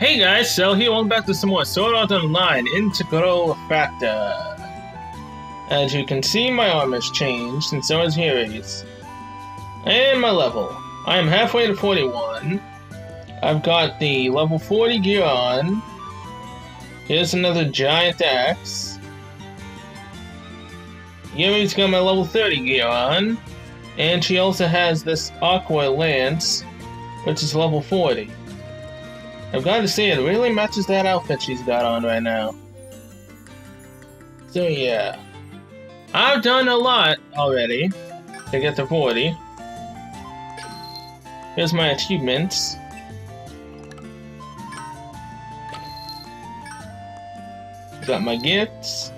Hey guys, so here, welcome back to some more Sword Art Online Integral Factor. As you can see, my armor's changed, and so is Hiri's. And my level. I am halfway to 41. I've got the level 40 gear on. Here's another giant axe. Yuri's got my level 30 gear on. And she also has this aqua lance, which is level 40. I've got to say, it really matches that outfit she's got on right now. So yeah. I've done a lot already to get to 40. Here's my achievements. Got my gifts.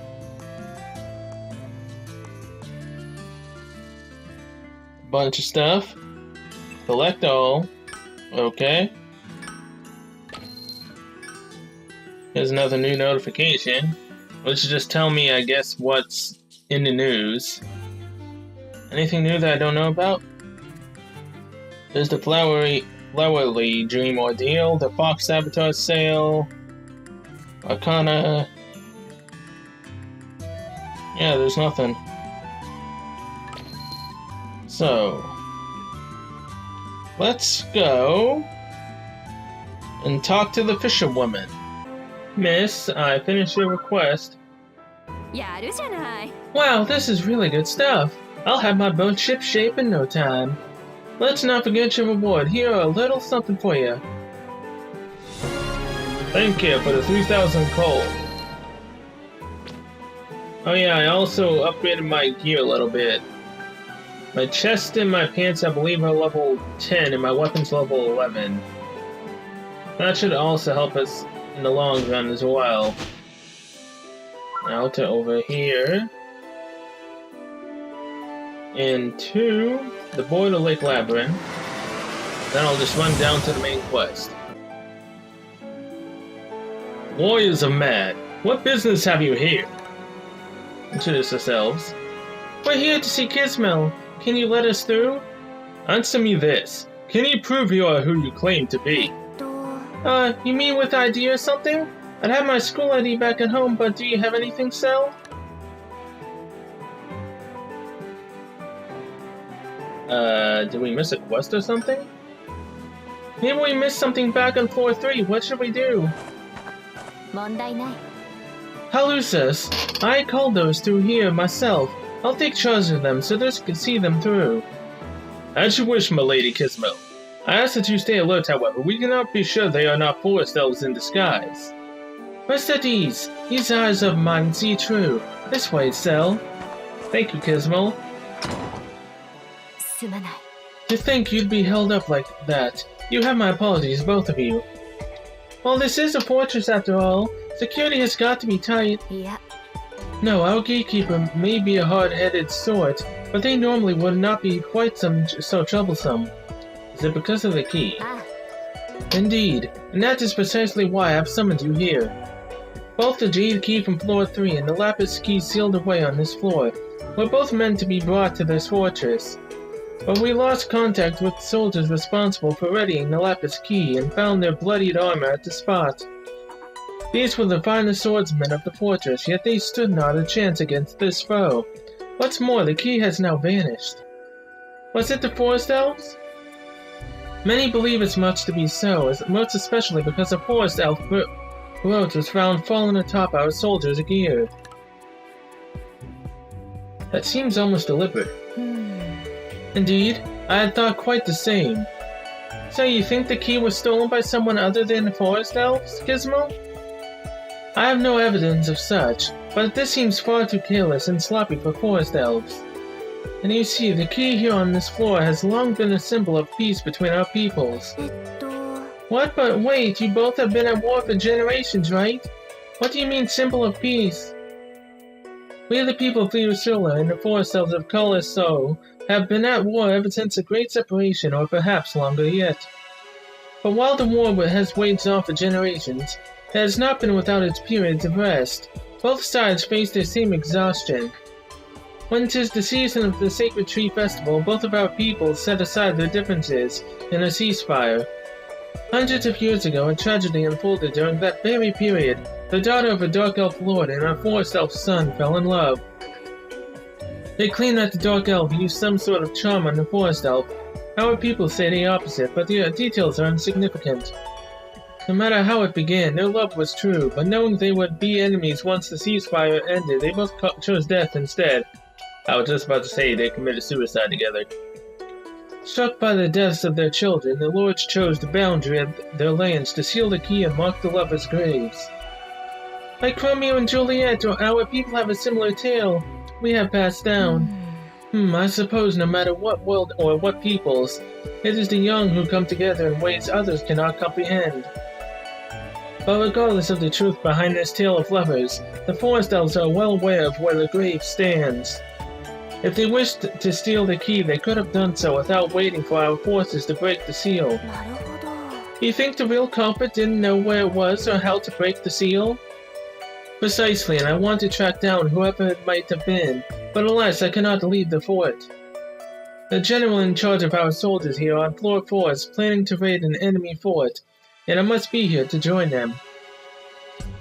Bunch of stuff. Collect all. Okay. Here's another new notification, which is just tell me, I guess, what's in the news. Anything new that I don't know about? There's the Flowery Dream Ordeal, the Fox Saboteur Sale, Arcana. Yeah, there's nothing. So, let's go and talk to the fisherwoman. Miss, I finished your request. Wow, this is really good stuff. I'll have my boat ship shape in no time. Let's not forget your reward. Here are a little something for you. Thank you for the 3,000 coal. Oh yeah, I also upgraded my gear a little bit. My chest and my pants, I believe, are level 10, and my weapon's level 11. That should also help us in the long run as well. Now to over here. Into the Border Lake Labyrinth. Then I'll just run down to the main quest. Warriors of Mad, what business have you here? Introduce ourselves. We're here to see Gizmo. Can you let us through? Answer me this. Can you prove you are who you claim to be? You mean with ID or something? I'd have my school ID back at home, but do you have anything, Sel? Did we miss a quest or something? Maybe we missed something back on floor 3. What should we do? Halusas, I called those through here myself. I'll take charge of them so those can see them through. As you wish, my lady Gizmo. I ask that you stay alert, however. We cannot be sure they are not forest elves in disguise. Rest at ease. These eyes of mine see true. This way, Cell. Thank you, Gizmo. To think you'd be held up like that. You have my apologies, both of you. Well, this is a fortress after all. Security has got to be tight. Yeah. No, our gatekeeper may be a hard-headed sort, but they normally would not be quite so troublesome. Is it because of the key? Indeed, and that is precisely why I've summoned you here. Both the jade key from floor 3 and the lapis key sealed away on this floor were both meant to be brought to this fortress. But we lost contact with the soldiers responsible for readying the lapis key and found their bloodied armor at the spot. These were the finest swordsmen of the fortress, yet they stood not a chance against this foe. What's more, the key has now vanished. Was it the forest elves? Many believe it's much to be so, most especially because a forest elf brooch was found fallen atop our soldiers' gear. That seems almost deliberate. Indeed, I had thought quite the same. So you think the key was stolen by someone other than the forest elves, Gizmo? I have no evidence of such, but this seems far too careless and sloppy for forest elves. And you see, the key here on this floor has long been a symbol of peace between our peoples. What? But wait, you both have been at war for generations, right? What do you mean, symbol of peace? We, the people of Theosula and the forest elves of Kalaso, have been at war ever since the Great Separation, or perhaps longer yet. But while the war has waged on for generations, it has not been without its periods of rest. Both sides face the same exhaustion. When 'tis the season of the Sacred Tree Festival, both of our peoples set aside their differences in a ceasefire. Hundreds of years ago, a tragedy unfolded during that very period. The daughter of a Dark Elf Lord and a Forest Elf's son fell in love. They claim that the Dark Elf used some sort of charm on the Forest Elf. Our people say the opposite, but the details are insignificant. No matter how it began, their love was true, but knowing they would be enemies once the ceasefire ended, they both chose death instead. I was just about to say they committed suicide together. Struck by the deaths of their children, the lords chose the boundary of their lands to seal the key and mark the lovers' graves. Like Romeo and Juliet, our people have a similar tale we have passed down. I suppose no matter what world or what peoples, it is the young who come together in ways others cannot comprehend. But regardless of the truth behind this tale of lovers, the Forest Elves are well aware of where the grave stands. If they wished to steal the key, they could have done so without waiting for our forces to break the seal. You think the real culprit didn't know where it was or how to break the seal? Precisely, and I want to track down whoever it might have been, but alas, I cannot leave the fort. The general in charge of our soldiers here on Floor 4 is planning to raid an enemy fort, and I must be here to join them.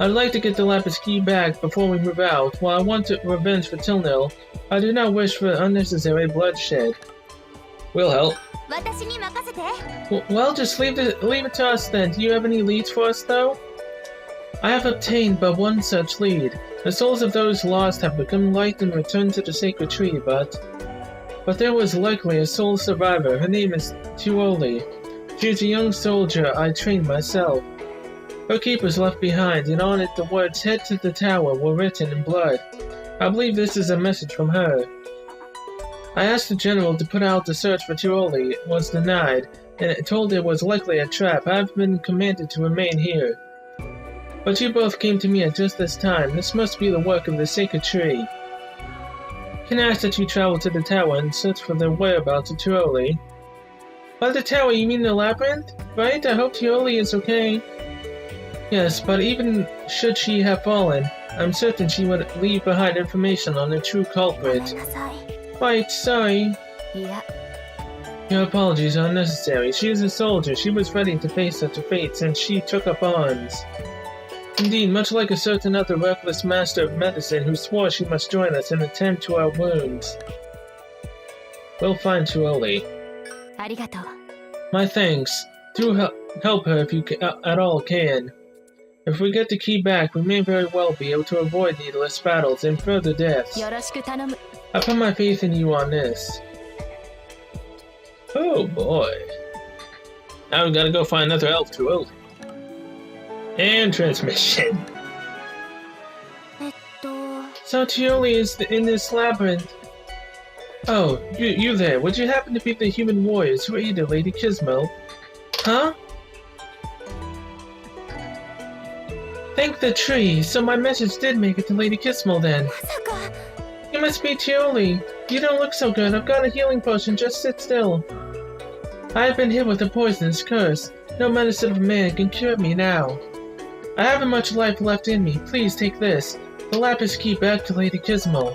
I'd like to get the Lapis key back before we move out. While I want revenge for Tilnil, I do not wish for unnecessary bloodshed. We'll help. Well, just leave it to us then. Do you have any leads for us, though? I have obtained but one such lead. The souls of those lost have become light and returned to the sacred tree, but there was likely a soul survivor. Her name is Tuoli. She is a young soldier I trained myself. Her keep was left behind, and on it the words "Head to the tower" were written in blood. I believe this is a message from her. I asked the general to put out the search for Tuoli, was denied, and told it was likely a trap. I've been commanded to remain here. But you both came to me at just this time. This must be the work of the sacred tree. Can I ask that you travel to the tower and search for the whereabouts of Tuoli? By the tower, you mean the labyrinth? Right? I hope Tuoli is okay. Yes, but even should she have fallen, I'm certain she would leave behind information on the true culprit. Right, sorry. Your apologies are unnecessary. She is a soldier. She was ready to face such a fate since she took up arms. Indeed, much like a certain other reckless master of medicine who swore she must join us and attend to our wounds. We'll find Tuoli. My thanks. Do help her if you at all can. If we get the key back, we may very well be able to avoid needless battles and further deaths. I put my faith in you on this. Oh boy. Now we gotta go find another elf Tuoli. And transmission. So Tuoli is in this labyrinth. Oh, you there. Would you happen to be the human warriors who aided Lady Kismo? Huh? Thank the tree, so my message did make it to Lady Kismo then. You must be Tuoli. You don't look so good. I've got a healing potion, just sit still. I have been hit with a poisonous curse. No medicine of man can cure me now. I haven't much life left in me. Please take this. The Lapis key back to Lady Kismo.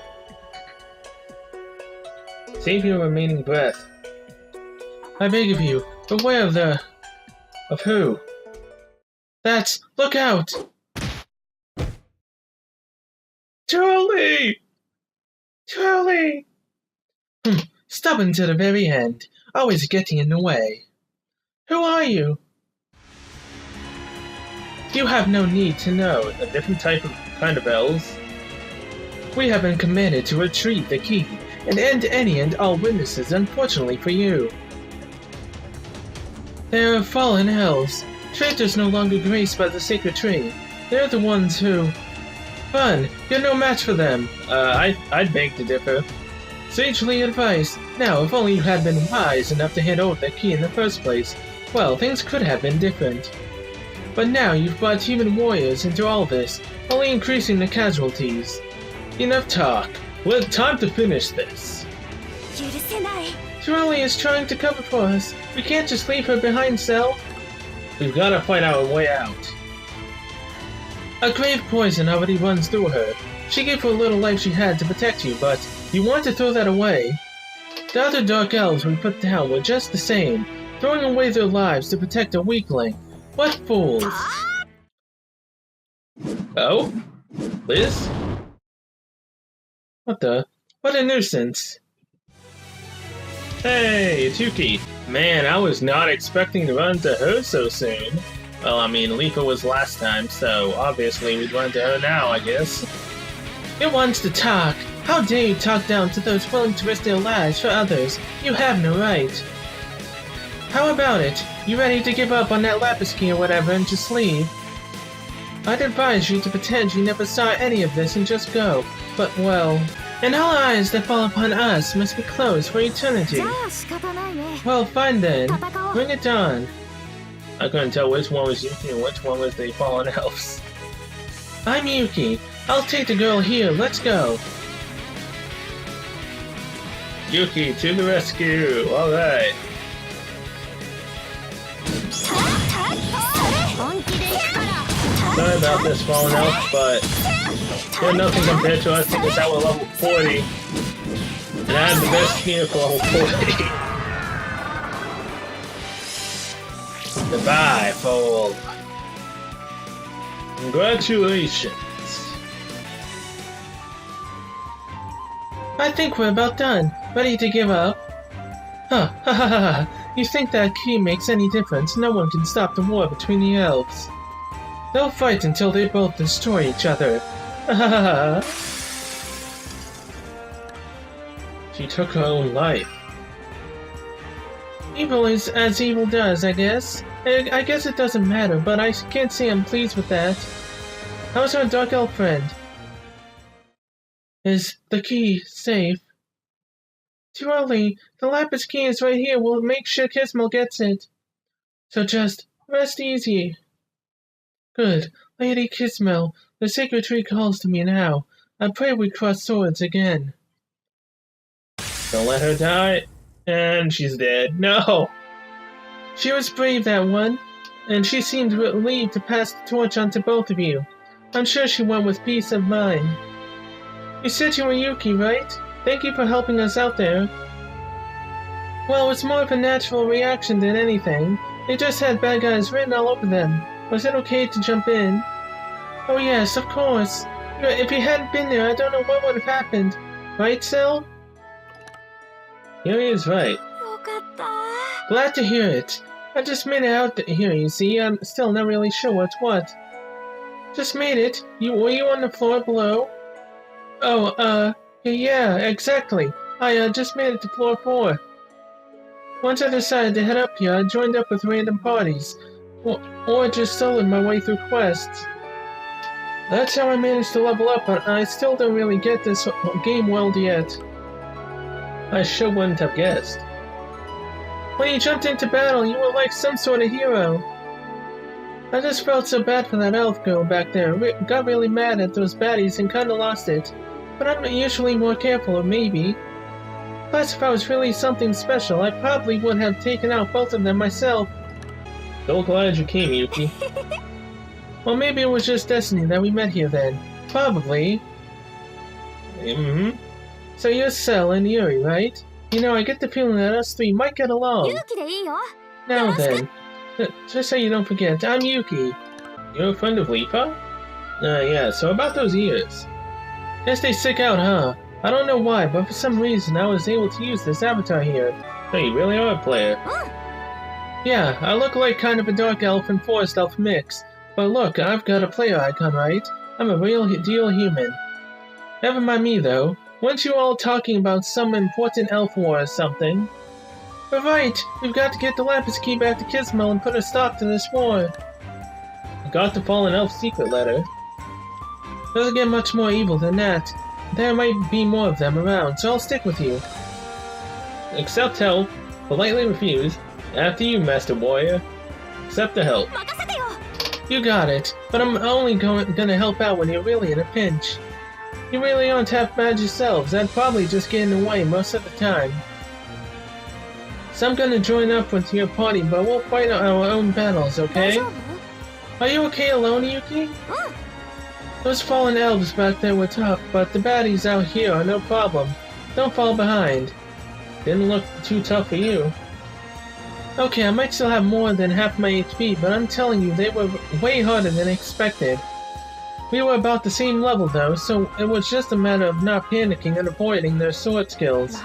Save your remaining breath. I beg of you, beware of who? Look out! Tuoli! Tuoli! Stubborn to the very end, always getting in the way. Who are you? You have no need to know. A different kind of elves. We have been commanded to retrieve the key and end any and all witnesses, unfortunately for you. They are fallen elves. Traitors no longer graced by the sacred tree. They're the ones who... Fun, you're no match for them. I'd beg to differ. Sagely advised. Now, if only you had been wise enough to hand over the key in the first place, well, things could have been different. But now you've brought human warriors into all this, only increasing the casualties. Enough talk. Well, time to finish this. Tuoli is trying to cover for us. We can't just leave her behind, Cell. We've got to find our way out. A grave poison already runs through her. She gave her little life she had to protect you, but you want to throw that away? The other dark elves we put down were just the same. throwing away their lives to protect a weakling. What fools! Oh? Liz? What the? What a nuisance! Hey, it's Yuki! Man, I was not expecting to run into her so soon. Well, I mean, Leafa was last time, so obviously we'd run into her now, I guess. It wants to talk! How dare you talk down to those willing to risk their lives for others? You have no right. How about it? You ready to give up on that lapis key or whatever and just leave? I'd advise you to pretend you never saw any of this and just go. But, well... And all eyes that fall upon us must be closed for eternity. Well, fine then. Bring it on. I couldn't tell which one was Yuki and which one was the fallen elves. I'm Yuki. I'll take the girl here. Let's go. Yuki, to the rescue. Alright. Sorry about this fallen elf, but they're nothing compared to us because I was level 40. And I have the best gear for level 40. Goodbye, fool. Congratulations. I think we're about done. Ready to give up? Huh, ha ha ha. You think that key makes any difference? No one can stop the war between the elves. They'll fight until they both destroy each other. Ha ha ha. She took her own life. Evil is as evil does, I guess. I guess it doesn't matter, but I can't say I'm pleased with that. How's our dark elf friend? Is the key safe? Too early. The lapis key is right here. We'll make sure Kismel gets it. So just rest easy. Good. Lady Kismel, the sacred tree calls to me now. I pray we cross swords again. Don't let her die. And she's dead. No! She was brave, that one. And she seemed relieved to pass the torch on to both of you. I'm sure she went with peace of mind. You said you were Yuki, right? Thank you for helping us out there. Well, it's more of a natural reaction than anything. They just had bad guys written all over them. Was it okay to jump in? Oh yes, of course. If you hadn't been there, I don't know what would have happened. Right, Sil? Yuri is right. Glad to hear it. I just made it out here, you see. I'm still not really sure what's what. Just made it. Were you on the floor below? Oh, yeah, exactly. I just made it to floor 4. Once I decided to head up here, I joined up with random parties. Or just soloed my way through quests. That's how I managed to level up, but I still don't really get this game well yet. I sure wouldn't have guessed. When you jumped into battle, you were like some sort of hero. I just felt so bad for that elf girl back there. Got really mad at those baddies and kinda lost it. But I'm usually more careful, or maybe. Plus, if I was really something special, I probably would have taken out both of them myself. So glad you came, Yuki. Well, maybe it was just destiny that we met here then. Probably. So you're Cell and Yuri, right? You know, I get the feeling that us three might get along. Now then, just so you don't forget, I'm Yuki. You're a friend of Leafa? Yeah, so about those ears. Guess they stick out, huh? I don't know why, but for some reason I was able to use this avatar here. So you really are a player. Yeah, I look like kind of a dark elf and forest elf mix. But look, I've got a player icon, right? I'm a real deal human. Never mind me, though. Weren't you all talking about some important elf war or something? But right, we've got to get the lapis key back to Kismel and put a stop to this war. I got the fallen elf's secret letter. Doesn't get much more evil than that. There might be more of them around, so I'll stick with you. Accept help. Politely refuse. After you, Master Warrior. Accept the help. You got it, but I'm only gonna help out when you're really in a pinch. You really aren't half bad yourselves. I'd probably just get in the way most of the time. So I'm gonna join up with your party, but we'll fight our own battles, okay? Are you okay alone, Yuki? Those fallen elves back there were tough, but the baddies out here are no problem. Don't fall behind. Didn't look too tough for you. Okay, I might still have more than half my HP, but I'm telling you, they were way harder than expected. We were about the same level though, so it was just a matter of not panicking and avoiding their sword skills.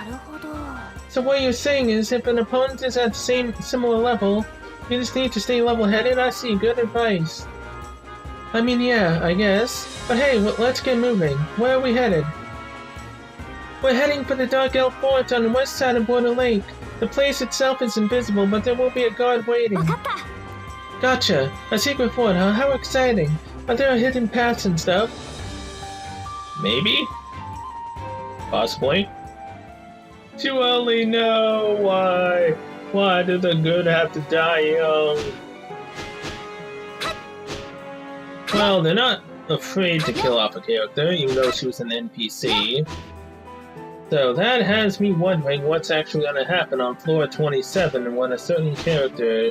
So what you're saying is, if an opponent is at the similar level, you just need to stay level-headed? I see, good advice. I mean, yeah, I guess. But hey, let's get moving. Where are we headed? We're heading for the Dark Elf Fort on the west side of Border Lake. The place itself is invisible, but there will be a guard waiting. Gotcha. A secret fort, huh? How exciting. Are there hidden paths and stuff? Maybe? Possibly. You only know why. Why do the good have to die young? Well, they're not afraid to kill off a character, even though she was an NPC. So that has me wondering what's actually going to happen on floor 27 when a certain character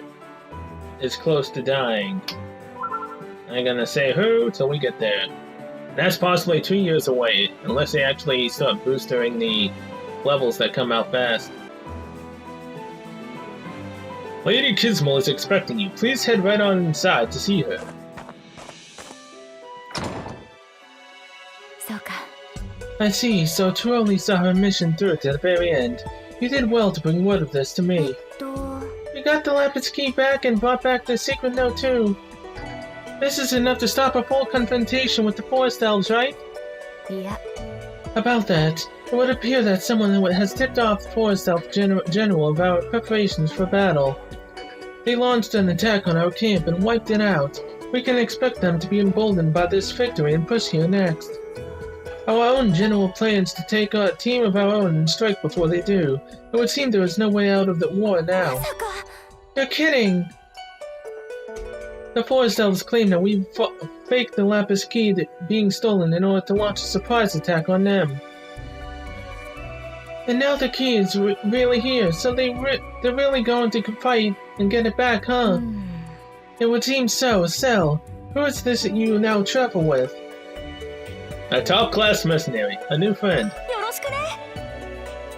is close to dying. I'm gonna say who till we get there. That's possibly 2 years away, unless they actually start boosting the levels that come out fast. Lady Kismel is expecting you. Please head right on inside to see her. I see, so Truoli saw her mission through to the very end. You did well to bring word of this to me. You got the Lapis key back and brought back the secret note too. This is enough to stop a full confrontation with the Forest Elves, right? Yeah. About that, it would appear that someone has tipped off the Forest Elf General of our preparations for battle. They launched an attack on our camp and wiped it out. We can expect them to be emboldened by this victory and push here next. Our own general plans to take a team of our own and strike before they do. It would seem there is no way out of the war now. You're kidding! The Forest Elves claim that we faked the Lapis key being stolen in order to launch a surprise attack on them. And now the key is really here, so they're really going to fight and get it back, huh? It would seem so. Cell, who is this that you now travel with? A top-class mercenary, a new friend.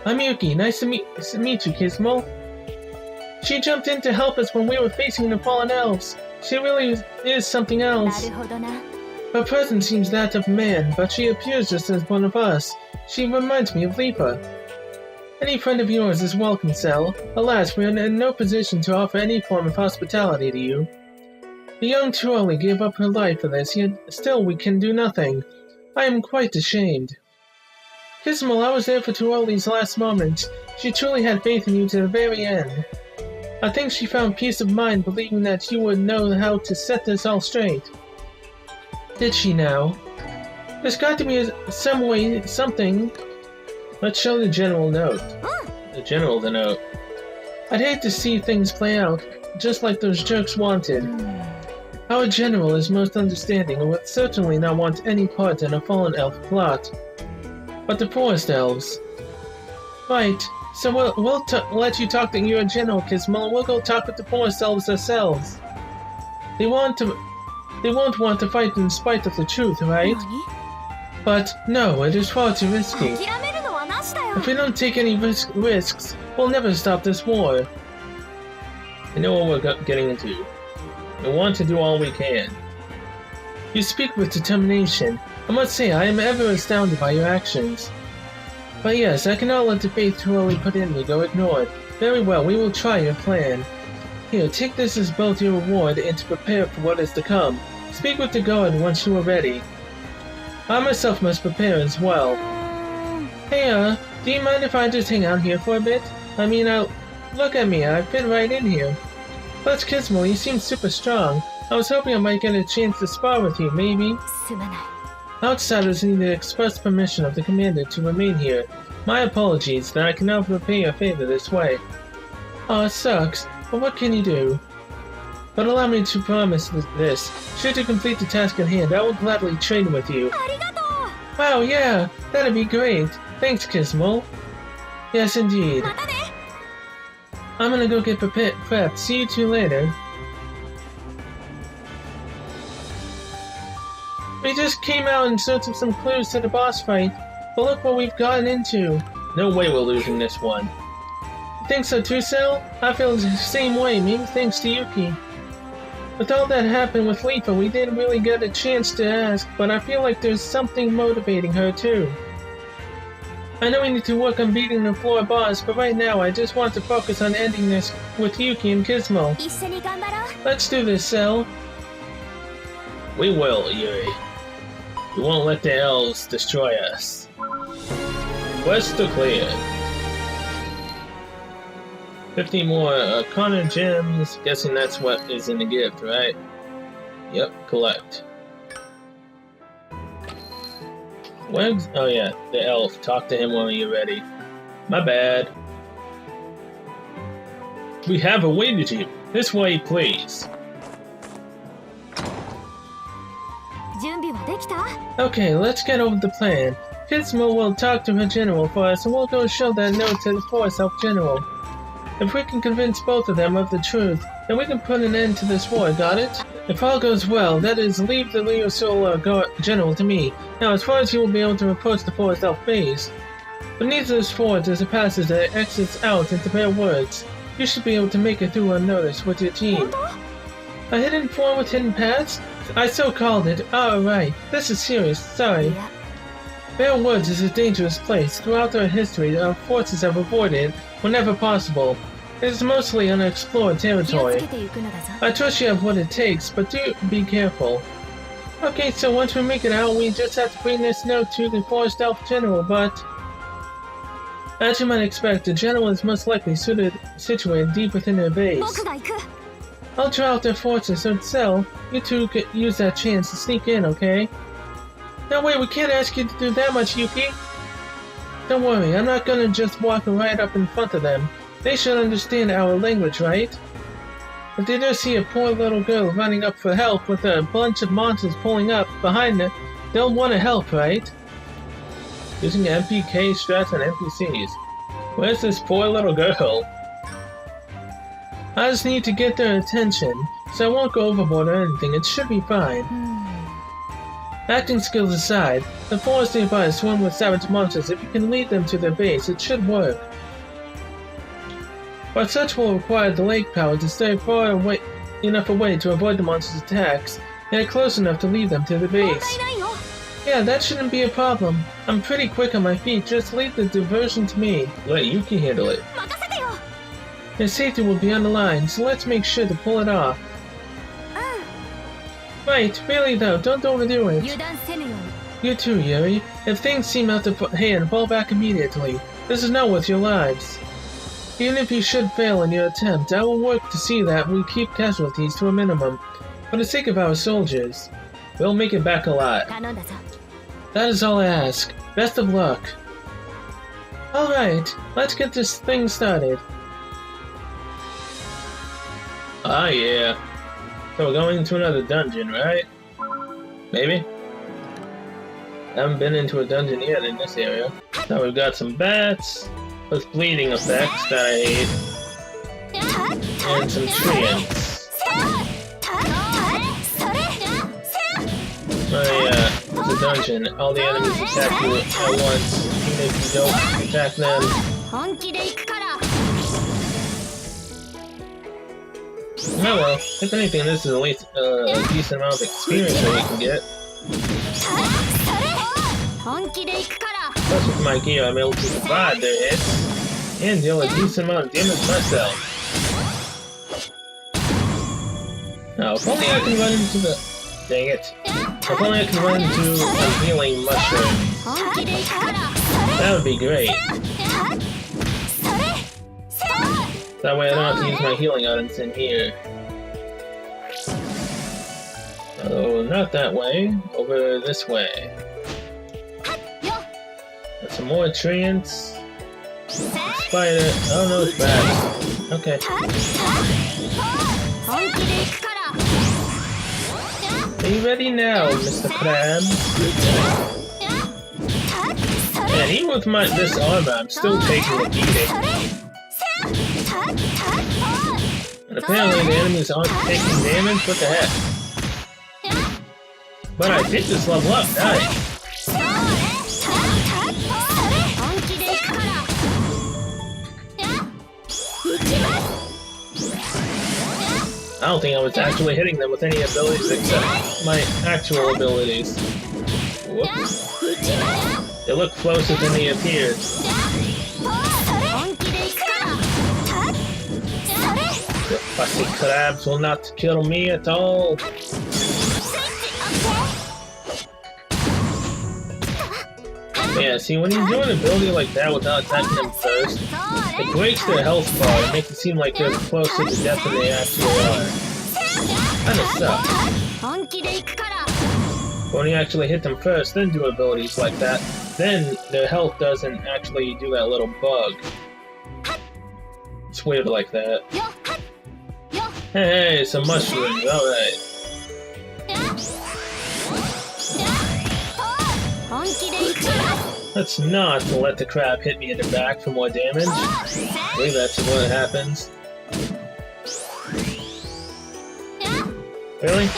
I'm Yuki. Nice to meet you, Kismel. She jumped in to help us when we were facing the fallen elves. She really is something else. Her presence seems that of a man, but she appears just as one of us. She reminds me of Lipa. Any friend of yours is welcome, Cell. Alas, we are in no position to offer any form of hospitality to you. The young Truoli gave up her life for this, yet still we can do nothing. I am quite ashamed. Kismel, I was there for Truoli's last moments. She truly had faith in you to the very end. I think she found peace of mind believing that you would know how to set this all straight. Did she now? There's got to be something. Let's show the general note. The note. I'd hate to see things play out, just like those jerks wanted. Our general is most understanding and would certainly not want any part in a fallen elf plot. But the Forest Elves... Right, so we'll let you talk to your general, Kismel, and we'll go talk with the Forest Elves ourselves. They won't want to fight in spite of the truth, right? But no, it is far too risky. If we don't take any risks, we'll never stop this war. I know what we're getting into. We want to do all we can. You speak with determination. I must say, I am ever astounded by your actions. But yes, I cannot let the faith Truoli put in me go ignored. Very well, we will try your plan. Here, take this as both your reward and to prepare for what is to come. Speak with the guard once you are ready. I myself must prepare as well. Hey, do you mind if I just hang out here for a bit? I mean, look at me, I fit right in here. Let's Kismel, you seem super strong. I was hoping I might get a chance to spar with you, maybe? Outsiders need the express permission of the commander to remain here. My apologies that I cannot repay your favor this way. Aw, it sucks, but what can you do? But allow me to promise this. Should you complete the task at hand, I will gladly train with you. Wow, yeah, that'd be great. Thanks, Kismel. Yes, indeed. I'm gonna go get prepped. See you two later. We just came out in search of some clues to the boss fight, but look what we've gotten into. No way we're losing this one. Think so too, Cell? I feel the same way, maybe thanks to Yuki. With all that happened with Leafa, we didn't really get a chance to ask, but I feel like there's something motivating her too. I know we need to work on beating the floor boss, but right now I just want to focus on ending this with Yuki and Gizmo. Let's do this, Cell. We will, Yuri. We won't let the elves destroy us. Quest cleared. 15 more Connor gems. Guessing that's what is in the gift, right? Yep, collect. When's... Oh yeah, the elf. Talk to him when you're ready. My bad. We have awaited you. This way, please. Okay, let's get over the plan. Gizmo will talk to her general for us, and we'll go show that note to the Forest Elf General. If we can convince both of them of the truth, then we can put an end to this war, got it? If all goes well, that is, leave the Leo Soul General to me. Now, as far as you will be able to approach the Forest Elf base, beneath this forge there's a passage that exits out into bare woods. You should be able to make it through unnoticed with your team. A hidden form with hidden paths? I so called it. Oh, right. This is serious. Sorry. Bare Woods is a dangerous place. Throughout our history, our forces have avoided it whenever possible. It is mostly unexplored territory. I trust you have what it takes, but do be careful. Okay, so once we make it out, we just have to bring this note to the Forest Elf General, but... As you might expect, the General is most likely situated deep within their base. I'll draw out their forces, so Cell, you two could use that chance to sneak in, okay? No, wait, we can't ask you to do that much, Yuki. Don't worry, I'm not gonna just walk right up in front of them. They should understand our language, right? If they just see a poor little girl running up for help with a bunch of monsters pulling up behind her, they'll want to help, right? Using MPK strats on NPCs. Where's this poor little girl? I just need to get their attention, so I won't go overboard or anything. It should be fine. Acting skills aside, the forest nearby is swarmed with savage monsters. If you can lead them to their base, it should work. But such will require the lake power to stay far away enough away to avoid the monsters' attacks, and close enough to lead them to the base. Yeah, that shouldn't be a problem. I'm pretty quick on my feet. Just leave the diversion to me. Let Yuki handle it. Their safety will be on the line, so let's make sure to pull it off. Right, really though, don't overdo it. You too, Yuri. If things seem out of hand, fall back immediately. This is not worth your lives. Even if you should fail in your attempt, I will work to see that we keep casualties to a minimum, for the sake of our soldiers. We'll make it back alive. That is all I ask. Best of luck. Alright, let's get this thing started. Ah, yeah. So we're going into another dungeon, right? Maybe? I haven't been into a dungeon yet in this area. Now we've got some bats with bleeding effects that I hate. And some treants. Oh yeah, it's a dungeon. All the enemies attack you at once, even if you don't attack them. Oh well, if anything, this is at least a decent amount of experience that we can get. Plus with my gear, I'm able to survive their hits, and deal a decent amount of damage myself. Now, if only I can run into the... Dang it. If only I can run into a healing mushroom. That would be great. That way I don't have to use my healing items in here. Oh, not that way. Over this way. Got some more treants. Spider. Oh no, it's bad. Okay. Are you ready now, Mr. Krabs? And even with this armor, I'm still taking a beating. And apparently the enemies aren't taking damage, what the heck? But I did just level up, nice! I don't think I was actually hitting them with any abilities except my actual abilities. Whoops. They look closer than they appeared. The fussy crabs will not kill me at all. Yeah, see, when you do an ability like that without attacking them first, it breaks their health bar and makes it seem like they're closer to death than they actually are. Kinda sucks. But when you actually hit them first, then do abilities like that, then their health doesn't actually do that little bug. It's weird like that. Hey, some mushrooms, alright. Let's not let the crab hit me in the back for more damage. I believe that's what happens. Really?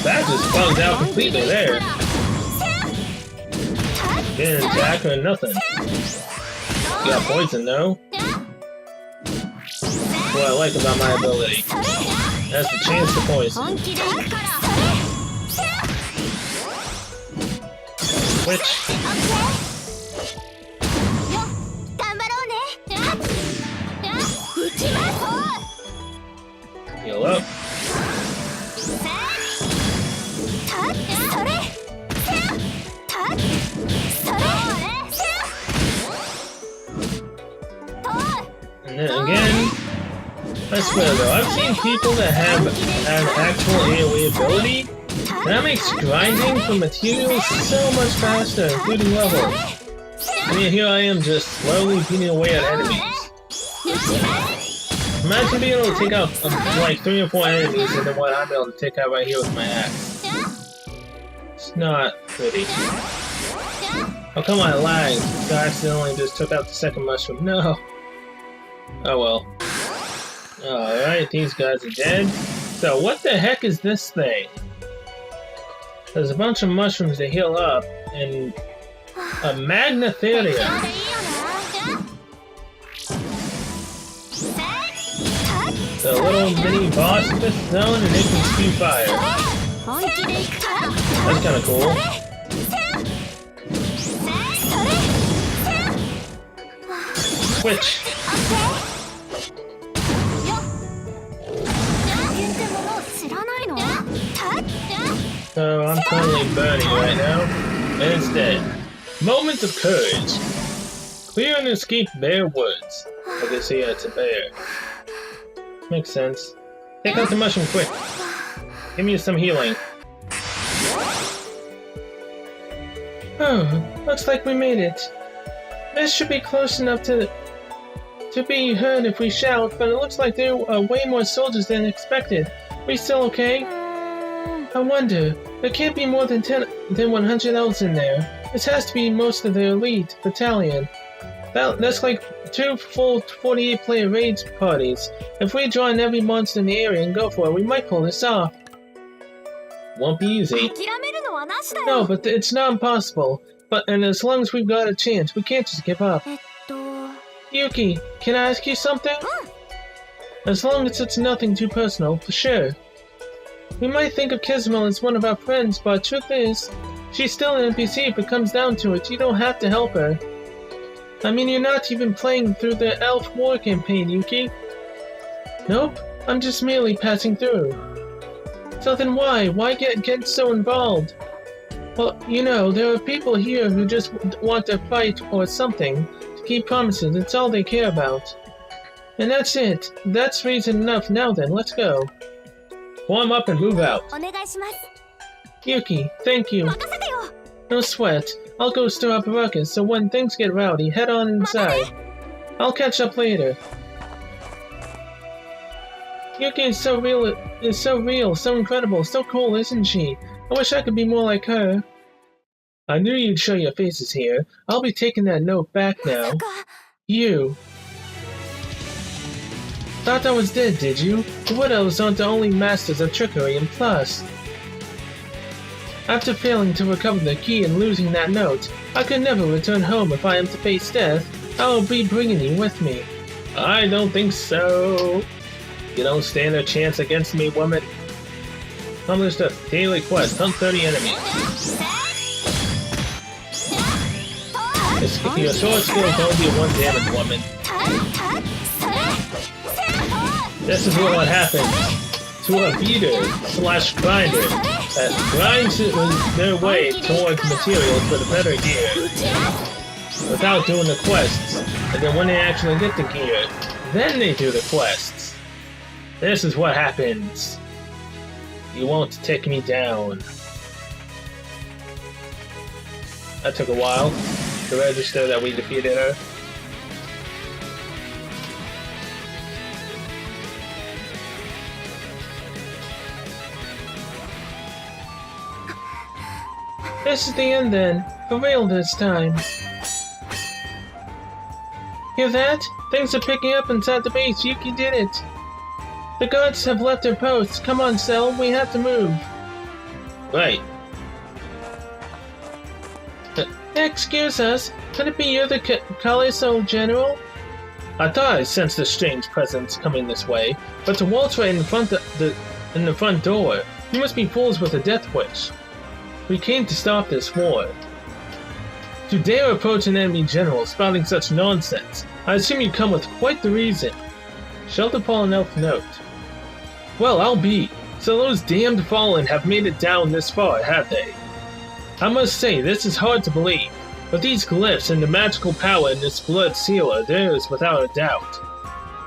That just bugged out completely there. Didn't attack or nothing. You got poison though. That's what I like about my ability. That's the chance to poison. Switch. Heal up. And then again, I swear though, I've seen people that have actual AoE ability, and that makes grinding for materials so much faster, including levels. I mean, here I am just slowly beating away at enemies. Imagine being able to take out like 3 or 4 enemies and then what I'm able to take out right here with my axe. It's not pretty. Oh come on, I lagged. I accidentally just took out the second mushroom. No. Oh well. Alright, these guys are dead. So what the heck is this thing? There's a bunch of mushrooms to heal up, and a Magnatheria. The little mini boss of this zone, and they can spew fire. That's kinda cool. Switch. So I'm currently burning right now, and it's dead. Moment of courage. Clear and escape Bear Woods. I guess yeah, it's a bear. Makes sense. Take out the mushroom quick. Give me some healing. Oh, looks like we made it. This should be close enough to be heard if we shout, but it looks like there are way more soldiers than expected. We still okay? I wonder. There can't be more than 100 elves in there. This has to be most of the elite battalion. That's like 2 full 48-player raids parties. If we join every monster in the area and go for it, we might pull this off. Won't be easy. No, but it's not impossible. And as long as we've got a chance, we can't just give up. Yuki, can I ask you something? As long as it's nothing too personal, for sure. We might think of Kismel as one of our friends, but truth is, she's still an NPC if it comes down to it. You don't have to help her. I mean, you're not even playing through the Elf War campaign, Yuki. Nope, I'm just merely passing through. So then why? Why get so involved? Well, you know, there are people here who just want to fight or something, to keep promises. It's all they care about. And that's it. That's reason enough. Now then, let's go. Warm up and move out. Yuki, thank you. No sweat. I'll go stir up a ruckus, so when things get rowdy, head on inside. I'll catch up later. Yuki is so real, so incredible, so cool, isn't she? I wish I could be more like her. I knew you'd show your faces here. I'll be taking that note back now. You. Thought I was dead, did you? The Wood Elves aren't the only masters of trickery, and plus, after failing to recover the key and losing that note, I could never return home if I am to face death. I will be bringing you with me. I don't think so. You don't stand a chance against me, woman. Accomplish the daily quest. Hunt 30 enemies. Your sword skills don't do 1 damage, woman. This is what happens to a beater slash grinder that grinds their way towards materials for the better gear without doing the quests. And then when they actually get the gear, then they do the quests. This is what happens. You won't take me down. That took a while to register that we defeated her. This is the end then. For real this time. Hear that? Things are picking up inside the base. Yuki did it. The guards have left their posts. Come on, Cell. We have to move. Right. Excuse us. Could it be you, the Caliso General? I thought I sensed a strange presence coming this way, but the waltz right in the front door. You must be fools with a death wish. We came to stop this war. To dare approach an enemy general spouting such nonsense, I assume you come with quite the reason. Shelter Fallen Elf note. Well, I'll be. So those damned Fallen have made it down this far, have they? I must say, this is hard to believe, but these glyphs and the magical power in this blood seal are theirs without a doubt.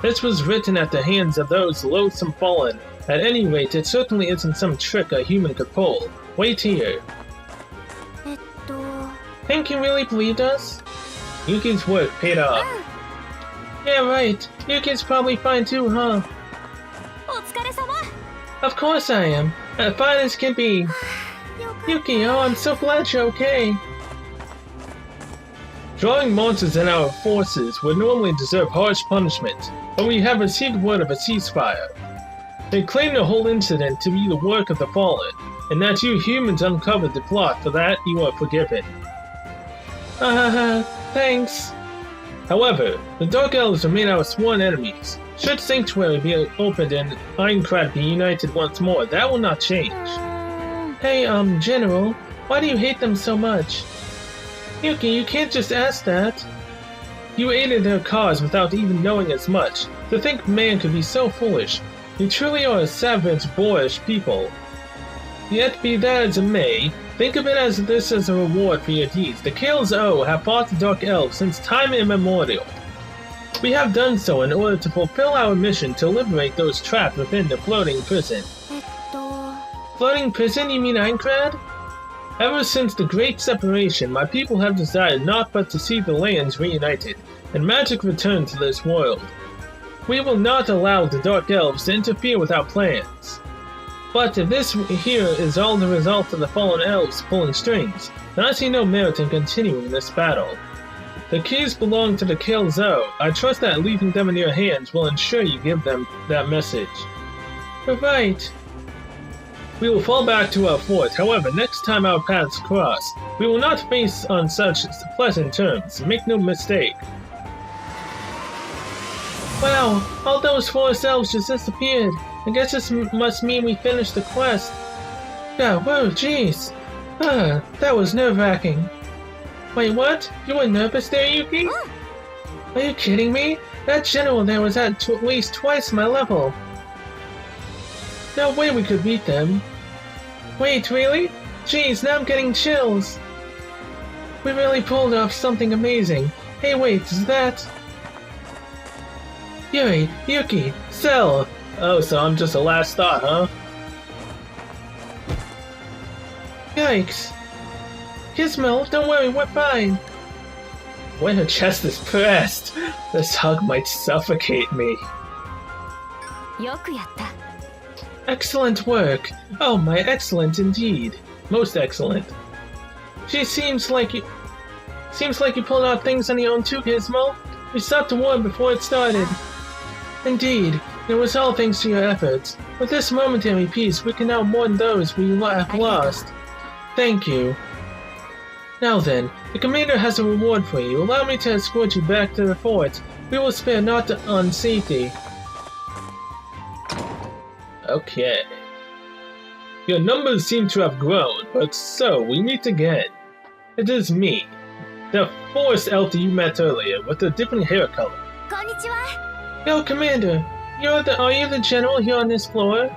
This was written at the hands of those loathsome Fallen. At any rate, it certainly isn't some trick a human could pull. Wait here. Think you really believed us? Yuki's work paid off. Yeah, right. Yuki's probably fine too, huh? Of course I am. As fine as can be. Yuki, oh, I'm so glad you're okay. Drawing monsters in our forces would normally deserve harsh punishment, but we have received word of a ceasefire. They claim the whole incident to be the work of the Fallen, and that you humans uncovered the plot. For that, you are forgiven. Thanks. However, the Dark Elves remain our sworn enemies. Should Sanctuary be opened and Aincrad be united once more, that will not change. Hey, General, why do you hate them so much? Yuki, you can't just ask that. You aided their cause without even knowing as much. To think man could be so foolish. You truly are a savage, boorish people. Yet be that as it may, think of it as this as a reward for your deeds. The Kales-O have fought the Dark Elves since time immemorial. We have done so in order to fulfill our mission to liberate those trapped within the floating prison. Floating prison? You mean Aincrad? Ever since the Great Separation, my people have desired not but to see the lands reunited, and magic return to this world. We will not allow the Dark Elves to interfere with our plans. But if this here is all the result of the Fallen Elves pulling strings, then I see no merit in continuing this battle. The keys belong to the Kales-O. I trust that leaving them in your hands will ensure you give them that message. You're right. We will fall back to our fort. However, next time our paths cross, we will not face on such pleasant terms. Make no mistake. Wow, all those forest elves just disappeared. I guess this must mean we finished the quest. Yeah, whoa, jeez. That was nerve-wracking. Wait, what? You were nervous there, Yuki? Are you kidding me? That general there was at least twice my level. No way we could beat them. Wait, really? Jeez, now I'm getting chills. We really pulled off something amazing. Hey, wait, is that... Yuri, Yuki, Cell! Oh, so I'm just a last thought, huh? Yikes. Gizmo, don't worry, we're fine. When her chest is pressed, this hug might suffocate me. Excellent work. Oh my, excellent indeed. Most excellent. Gee, seems like you pulled out things on your own too, Gizmo. We stopped the war before it started. Indeed, it was all thanks to your efforts. With this momentary peace, we can now mourn those we have lost. Thank you. Now then, the commander has a reward for you. Allow me to escort you back to the fort. We will spare not on safety. Okay. Your numbers seem to have grown, but so, we meet again. It is me, the forest elf that you met earlier, with a different hair color. Konnichiwa. Yo, Commander, are you the general here on this floor?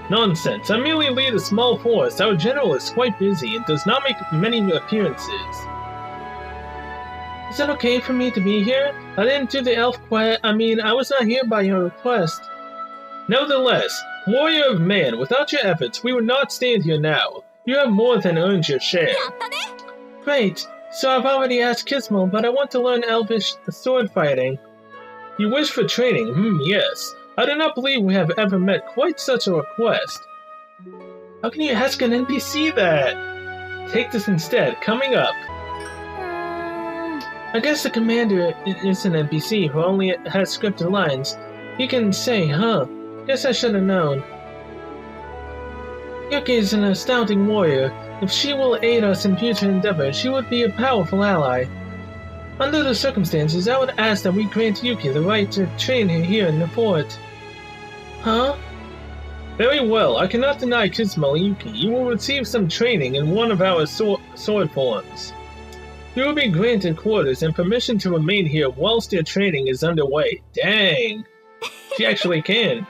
Nonsense, I merely lead a small force. Our general is quite busy and does not make many appearances. Is it okay for me to be here? I didn't do the elf quest. I was not here by your request. Nevertheless, warrior of man, without your efforts, we would not stand here now. You have more than earned your share. Great. So I've already asked Kismel, but I want to learn elvish sword fighting. You wish for training? Yes. I do not believe we have ever met quite such a request. How can you ask an NPC that? Take this instead, coming up. I guess the commander is an NPC who only has scripted lines. You can say, huh? Guess I should have known. Yuki is an astounding warrior. If she will aid us in future endeavors, she would be a powerful ally. Under the circumstances, I would ask that we grant Yuki the right to train her here in the fort. Huh? Very well, I cannot deny Kismel Yuki. You will receive some training in one of our sword forms. You will be granted quarters and permission to remain here whilst your training is underway. Dang! She actually can.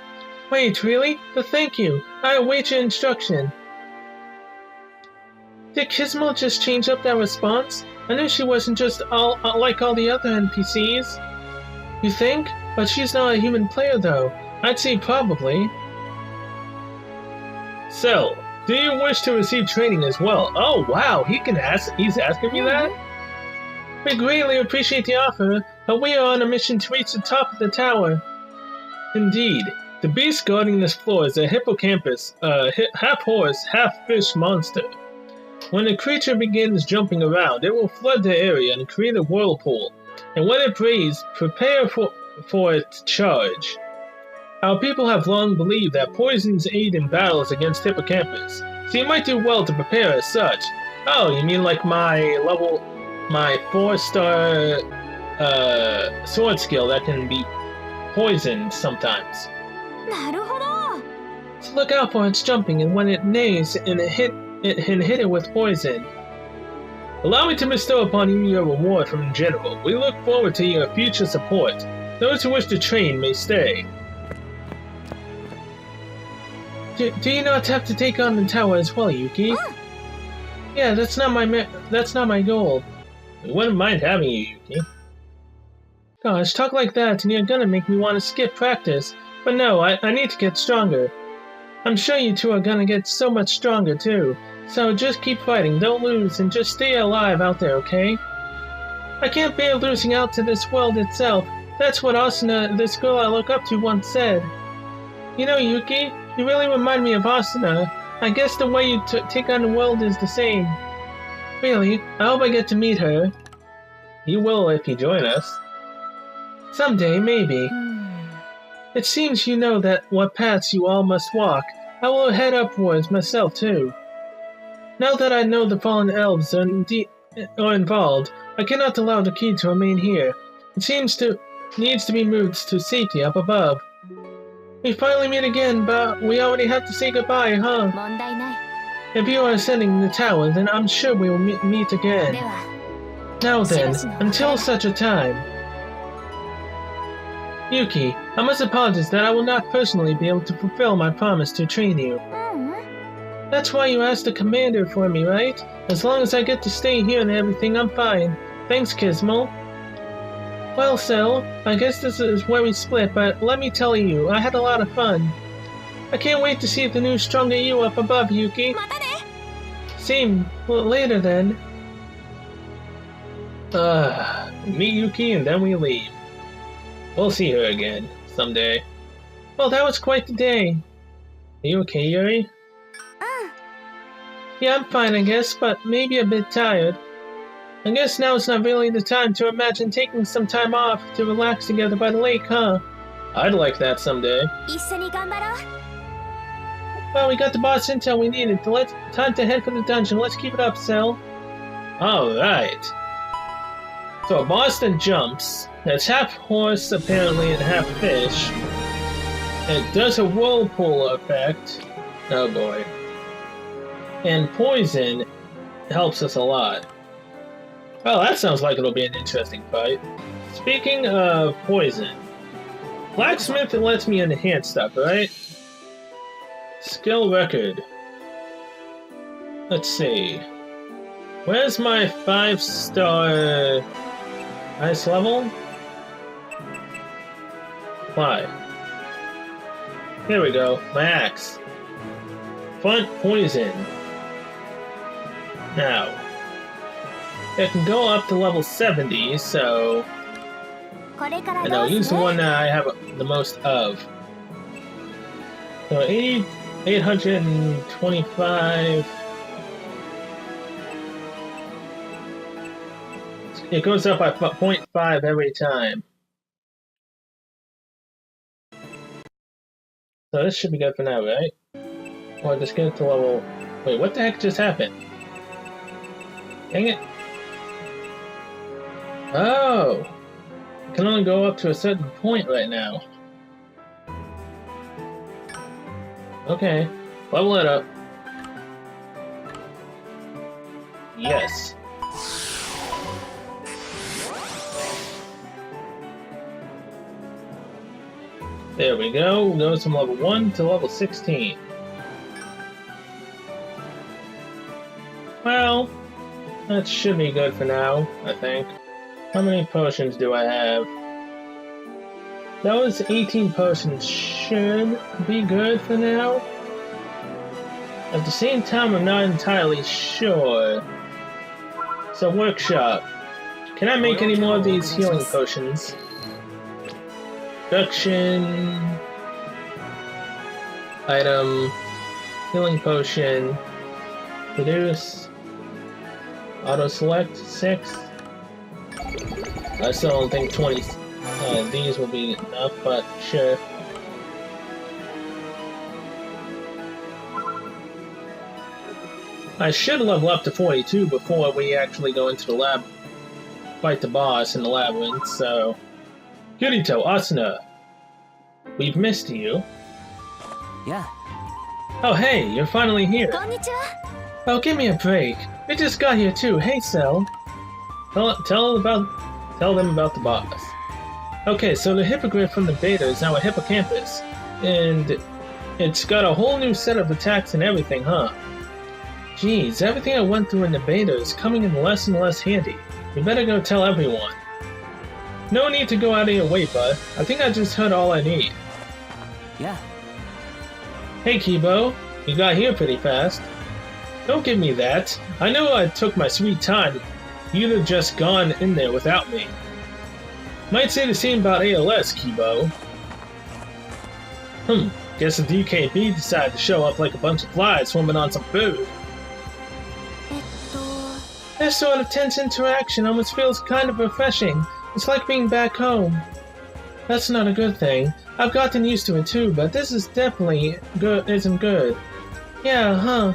Wait, really? But thank you. I await your instruction. Did Kismel just change up that response? I knew she wasn't just like all the other NPCs. You think? But she's not a human player though. I'd say probably. So, do you wish to receive training as well? Oh wow, he's asking me that? We greatly appreciate the offer, but we are on a mission to reach the top of the tower. Indeed. The beast guarding this floor is a Hippocampus, a half-horse, half-fish monster. When the creature begins jumping around, it will flood the area and create a whirlpool, and when it breathes, prepare for its charge. Our people have long believed that poisons aid in battles against Hippocampus, so you might do well to prepare as such. Oh, you mean like my 4-star sword skill that can be poisoned sometimes. So look out for its jumping, and when it neighs and hit it with poison. Allow me to bestow upon you your reward from General. We look forward to your future support. Those who wish to train may stay. Do you not have to take on the tower as well, Yuki? Yeah, that's not my goal. We wouldn't mind having you, Yuki. Gosh, talk like that and you're gonna make me want to skip practice. But no, I need to get stronger. I'm sure you two are gonna get so much stronger too. So just keep fighting, don't lose, and just stay alive out there, okay? I can't bear losing out to this world itself. That's what Asuna, this girl I look up to, once said. You know, Yuki, you really remind me of Asuna. I guess the way you take on the world is the same. Really, I hope I get to meet her. You will if you join us. Someday, maybe. It seems you know that what paths you all must walk. I will head upwards myself too. Now that I know the fallen elves are involved, I cannot allow the key to remain here. It needs to be moved to safety up above. We finally meet again, but we already have to say goodbye, huh? If you are ascending the tower, then I'm sure we will meet again. Now then, until such a time. Yuki, I must apologize that I will not personally be able to fulfill my promise to train you. That's why you asked the commander for me, right? As long as I get to stay here and everything, I'm fine. Thanks, Kismel. Well, Cell, I guess this is where we split, but let me tell you, I had a lot of fun. I can't wait to see the new stronger you up above, Yuki. Same. Well, later then. Meet Yuki and then we leave. We'll see her again, someday. Well, that was quite the day. Are you okay, Yuri? Yeah, I'm fine, I guess, but maybe a bit tired. I guess now's not really the time to imagine taking some time off to relax together by the lake, huh? I'd like that someday. Well, we got the boss intel we needed. Time to head for the dungeon. Let's keep it up, Cell. Alright. So Boston jumps. That's half horse apparently and half fish. It does a whirlpool effect. Oh boy. And poison helps us a lot. Well, that sounds like it'll be an interesting fight. Speaking of poison, Blacksmith lets me enhance stuff, right? Skill record. Let's see. Where's my 5-star ice level? Apply. Here we go. My axe. Front poison. Now, it can go up to level 70, so... And I'll use the one that I have the most of. So 825... It goes up by 0.5 every time. So this should be good for now, right? Or just get it to level... Wait, what the heck just happened? Dang it. Oh! It can only go up to a certain point right now. Okay. Level it up. Yes. There we go. Goes from level 1 to level 16. Well, that should be good for now, I think. How many potions do I have? Those 18 potions should be good for now. At the same time, I'm not entirely sure. So, workshop. Can I make any more of these healing potions? Production... Item... Healing potion... Produce... Auto-select 6. I still don't think 20 these will be enough, but sure. I should level up to 42 before we actually go into the lab, fight the boss in the labyrinth, so... Kirito, Asuna! We've missed you. Yeah. Oh hey, you're finally here. Konnichiwa. Oh, give me a break. We just got here too. Hey, Cell. Tell them about the boss. Okay, so the hippogriff from the beta is now a hippocampus, and it's got a whole new set of attacks and everything, huh? Geez, everything I went through in the beta is coming in less and less handy. We better go tell everyone. No need to go out of your way, bud. I think I just heard all I need. Yeah. Hey, Kibo. You got here pretty fast. Don't give me that. I know I took my sweet time. You'd have just gone in there without me. Might say the same about ALS, Kibo. Guess the DKB decided to show up like a bunch of flies swimming on some food. This sort of tense interaction almost feels kind of refreshing. It's like being back home. That's not a good thing. I've gotten used to it too, but this is definitely isn't good. Yeah, huh?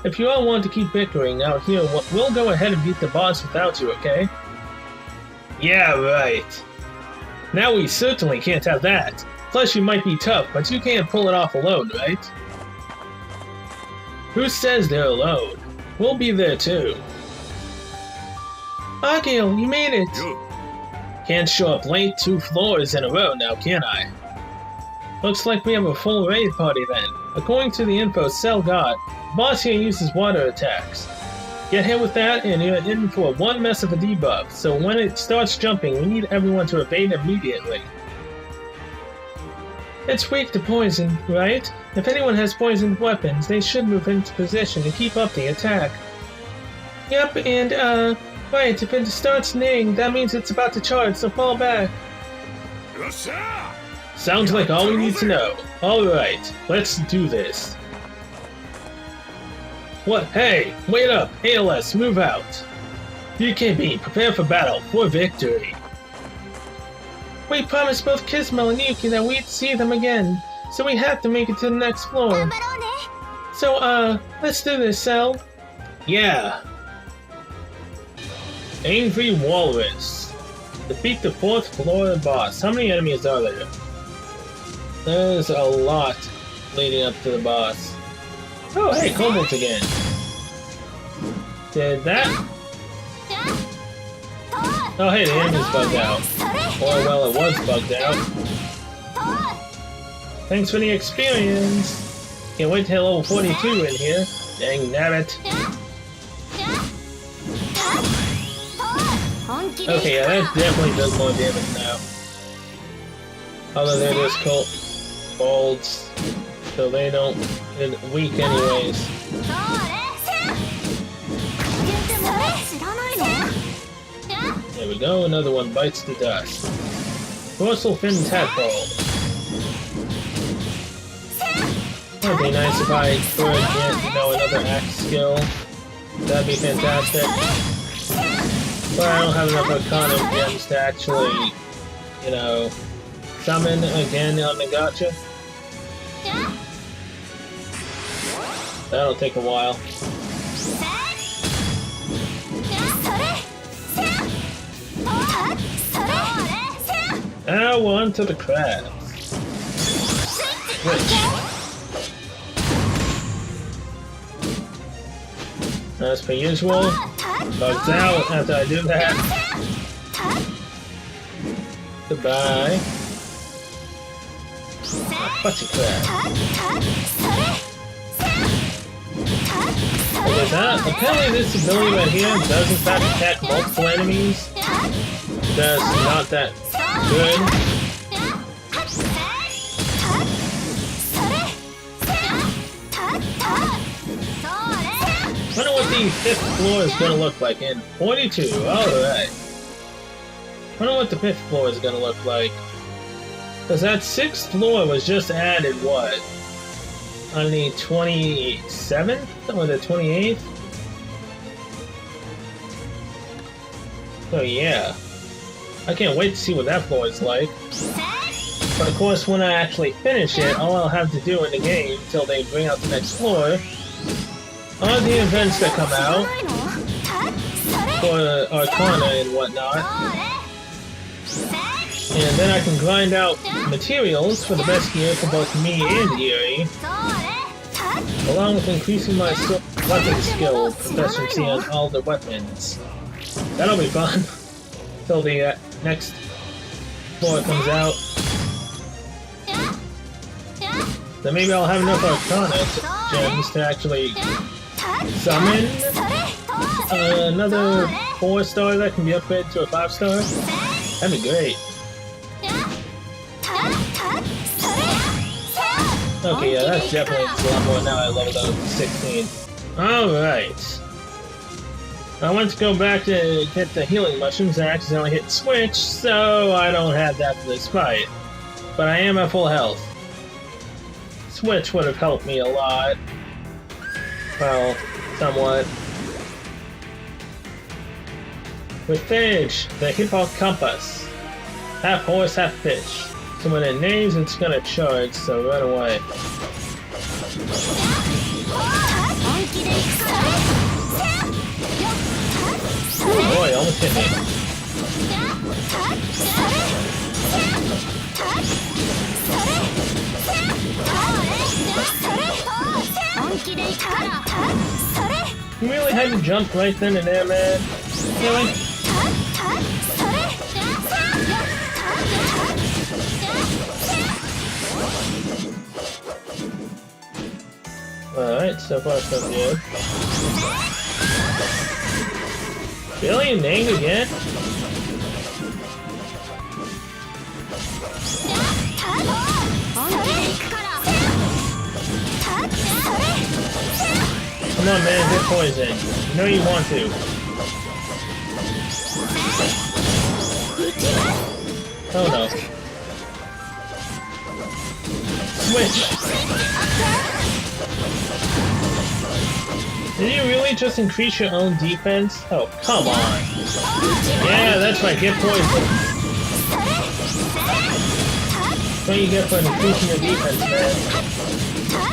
If you all want to keep bickering out here, we'll go ahead and beat the boss without you, okay? Yeah, right. Now we certainly can't have that. Plus you might be tough, but you can't pull it off alone, right? Who says they're alone? We'll be there too. Agil, you made it! Can't show up late 2 floors in a row now, can I? Looks like we have a full raid party then. According to the info Cell got, the boss here uses water attacks. Get hit with that and you're in for one mess of a debuff, so when it starts jumping, we need everyone to evade immediately. It's weak to poison, right? If anyone has poisoned weapons, they should move into position to keep up the attack. Yep, and right, if it starts neighing, that means it's about to charge, so fall back. Sounds like all we need to know. Alright, let's do this. What? Hey, wait up! ALS, move out! DKB, prepare for battle, for victory! We promised both Kismel and Yuki that we'd see them again, so we have to make it to the next floor. So, let's do this, Cell. Yeah. Angry Walrus. Defeat the 4th floor boss. How many enemies are there? There's a lot leading up to the boss. Oh, hey, kobolds again. Did that? Oh, hey, the enemy's bugged out. Or, well, it was bugged out. Thanks for the experience. Can't wait to hit level 42 in here. Dang nabbit. Okay, yeah, that definitely does more damage now. Although they're just kobolds, so they're weak anyways. There we go, another one bites the dust. Dorsal fin tadpole. That'd be nice if I could get, another axe skill. That'd be fantastic. But I don't have enough Arcana gems to actually, summon again on the gacha. That'll take a while. Now we're on to the crabs. Switch. As per usual, bugs out after I do that. Goodbye. Butty crab. What is that? Apparently this ability right here does in fact attack multiple enemies. That's not that good. I wonder what the 5th floor is gonna look like in 42. Alright. I wonder what the 5th floor is gonna look like. Because that 6th floor was just added, what? On the 27th? Or the 28th? So yeah. I can't wait to see what that floor is like. But of course, when I actually finish it, all I'll have to do in the game until they bring out the next floor are the events that come out for Arcana and whatnot. And then I can grind out materials for the best gear for both me and Yuri, along with increasing my weapon skill proficiency on all the weapons. That'll be fun. Till the next floor comes out. Then maybe I'll have enough Arcana gems to actually summon another 4-star that can be upgraded to a 5-star. That'd be great. Okay, yeah, that's definitely a lot more now I leveled up to 16. Alright. I went to go back to get the healing mushrooms and I accidentally hit switch, so I don't have that for this fight. But I am at full health. Switch would have helped me a lot. Well, somewhat. Wythege, the Hippocampus. Half horse, half fish. So when it names, it's gonna charge, so run away. Oh boy, almost hit me. You really had to jump right then and there, man? Really? Alright, so far so good. Really? Nang again? Come on, man, hit poison. You know you want to. Oh no. Switch! Did you really just increase your own defense? Oh, come on. Yeah, that's right, get poison. That's what you get for increasing your defense, man.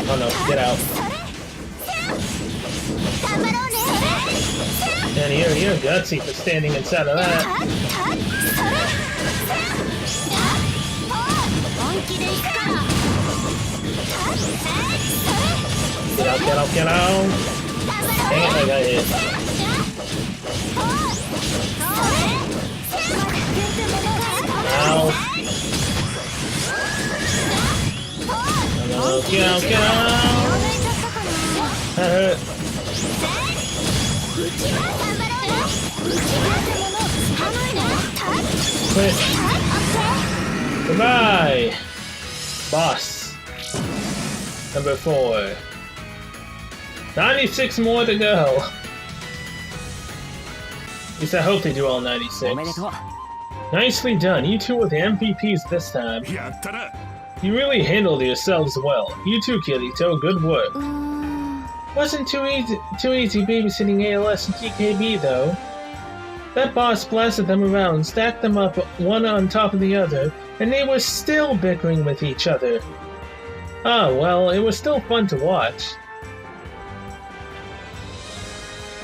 Oh no, get out. And you're gutsy for standing inside of that. Get out. Dang it, I got hit. Ow. Get out. That hurt. Quit. Goodbye. Boss. Number 4. 96 more to go. At least I hope they do all 96. Nicely done. You two were the MVPs this time. You really handled yourselves well. You too, Kirito. Good work. Wasn't too easy babysitting ALS and TKB though. That boss blasted them around, stacked them up one on top of the other, and they were still bickering with each other. Ah, well, it was still fun to watch.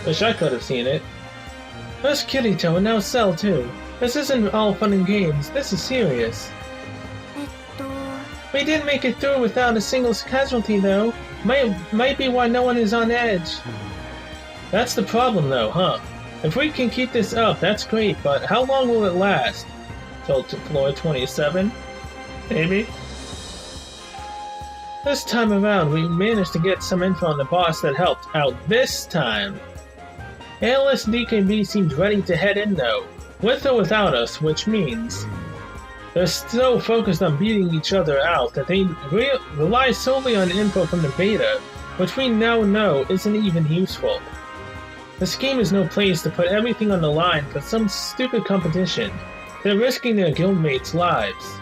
Wish I could have seen it. First Kirito and now Cell too. This isn't all fun and games, this is serious. We didn't make it through without a single casualty though. Might be why no one is on edge. That's the problem though, huh? If we can keep this up, that's great, but how long will it last? Till to floor 27? Maybe? This time around, we managed to get some info on the boss that helped out this time. ALS and DKB seemed ready to head in though, with or without us, which means they're so focused on beating each other out that they rely solely on info from the beta, which we now know isn't even useful. This game is no place to put everything on the line for some stupid competition. They're risking their guildmates' lives.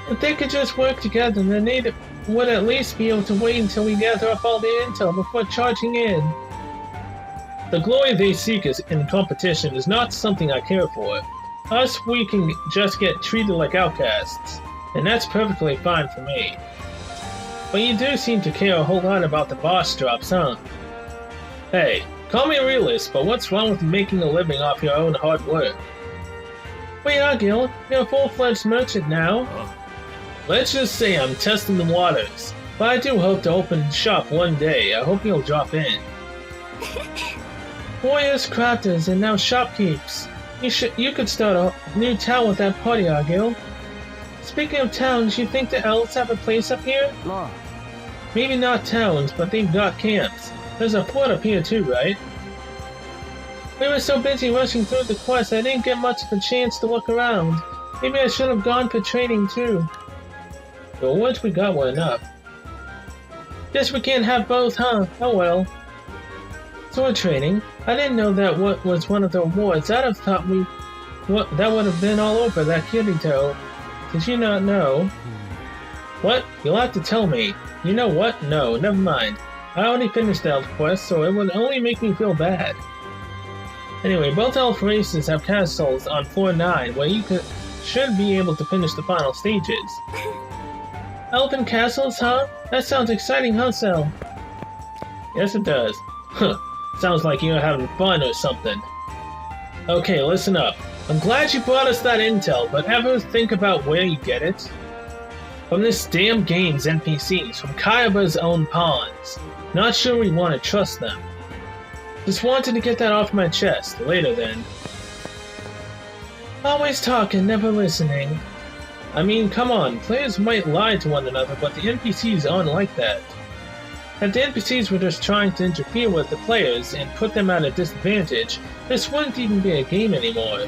If they could just work together, then they would at least be able to wait until we gather up all the intel before charging in. The glory they seek in competition is not something I care for. Us, we can just get treated like outcasts, and that's perfectly fine for me. But you do seem to care a whole lot about the boss drops, huh? Hey, call me a realist, but what's wrong with making a living off your own hard work? We are, Gil. You're a full-fledged merchant now. Let's just say I'm testing the waters, but I do hope to open shop one day. I hope you'll drop in. Warriors, crafters, and now shopkeepers. You could start a new town with that party, Argil. Speaking of towns, you think the elves have a place up here? No. Maybe not towns, but they've got camps. There's a fort up here too, right? We were so busy rushing through the quest, I didn't get much of a chance to look around. Maybe I should have gone for training too. The awards we got were enough. Guess we can't have both, huh? Oh well. Sword training? I didn't know that was one of the awards. I'd have thought that would have been all over that Kirito. Did you not know? What? You'll have to tell me. You know what? No, never mind. I already finished the elf quest, so it would only make me feel bad. Anyway, both elf races have castles on floor 9, where you should be able to finish the final stages. Elfin castles, huh? That sounds exciting, huh, Cell? Yes, it does. Huh. Sounds like you're having fun or something. Okay, listen up. I'm glad you brought us that intel, but ever think about where you get it? From this damn game's NPCs, from Kayaba's own pawns. Not sure we want to trust them. Just wanted to get that off my chest. Later then. Always talking, never listening. I mean, come on, players might lie to one another, but the NPCs aren't like that. If the NPCs were just trying to interfere with the players and put them at a disadvantage, this wouldn't even be a game anymore.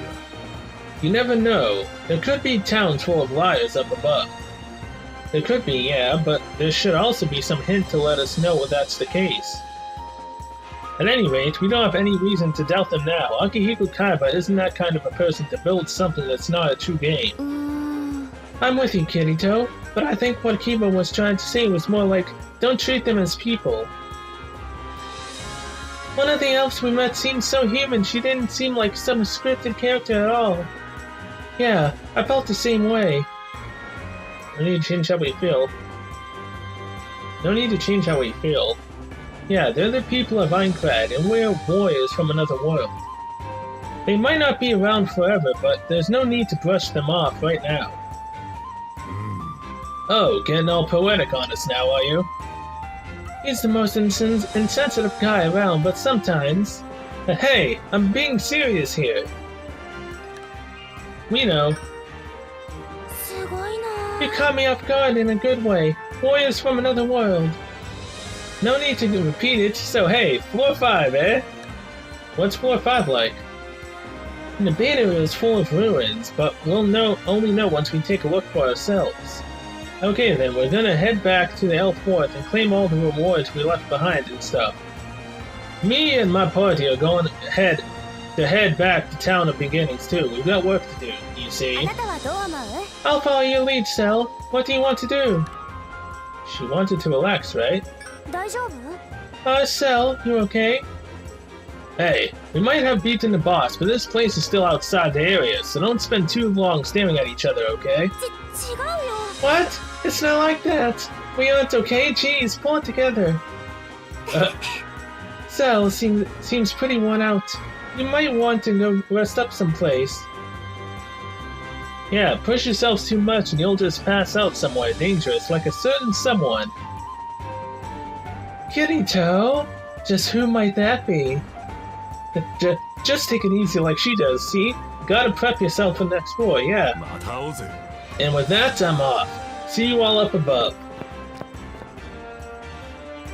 You never know. There could be towns full of liars up above. There could be, yeah, but there should also be some hint to let us know if that's the case. At any rate, we don't have any reason to doubt them now. Akihiko Kaiba isn't that kind of a person to build something that's not a true game. I'm with you, Kirito, but I think what Kiba was trying to say was more like, don't treat them as people. One of the elves we met seemed so human, she didn't seem like some scripted character at all. Yeah, I felt the same way. No need to change how we feel. No need to change how we feel. Yeah, they're the people of Aincrad, and we're warriors from another world. They might not be around forever, but there's no need to brush them off right now. Oh, getting all poetic on us now, are you? He's the most insensitive guy around, but sometimes... Hey, I'm being serious here. We know. You caught me off guard in a good way. Warriors from another world. No need to repeat it, so hey, floor 5, eh? What's floor 5 like? The beta is full of ruins, but we'll only know once we take a look for ourselves. Okay then, we're gonna head back to the Elf Fort and claim all the rewards we left behind and stuff. Me and my party are going to head back to Town of Beginnings too. We've got work to do, you see. I'll follow your lead, Cell. What do you want to do? She wanted to relax, right? Cell, you okay? Hey, we might have beaten the boss, but this place is still outside the area, so don't spend too long staring at each other, okay? What? It's not like that. We aren't okay? Jeez, pull it together. Cell seems pretty worn out. You might want to go rest up someplace. Yeah, push yourselves too much and you'll just pass out somewhere dangerous, like a certain someone. Kirito? Just who might that be? Just take it easy like she does, see? Gotta prep yourself for the next war, yeah. And with that, I'm off. See you all up above.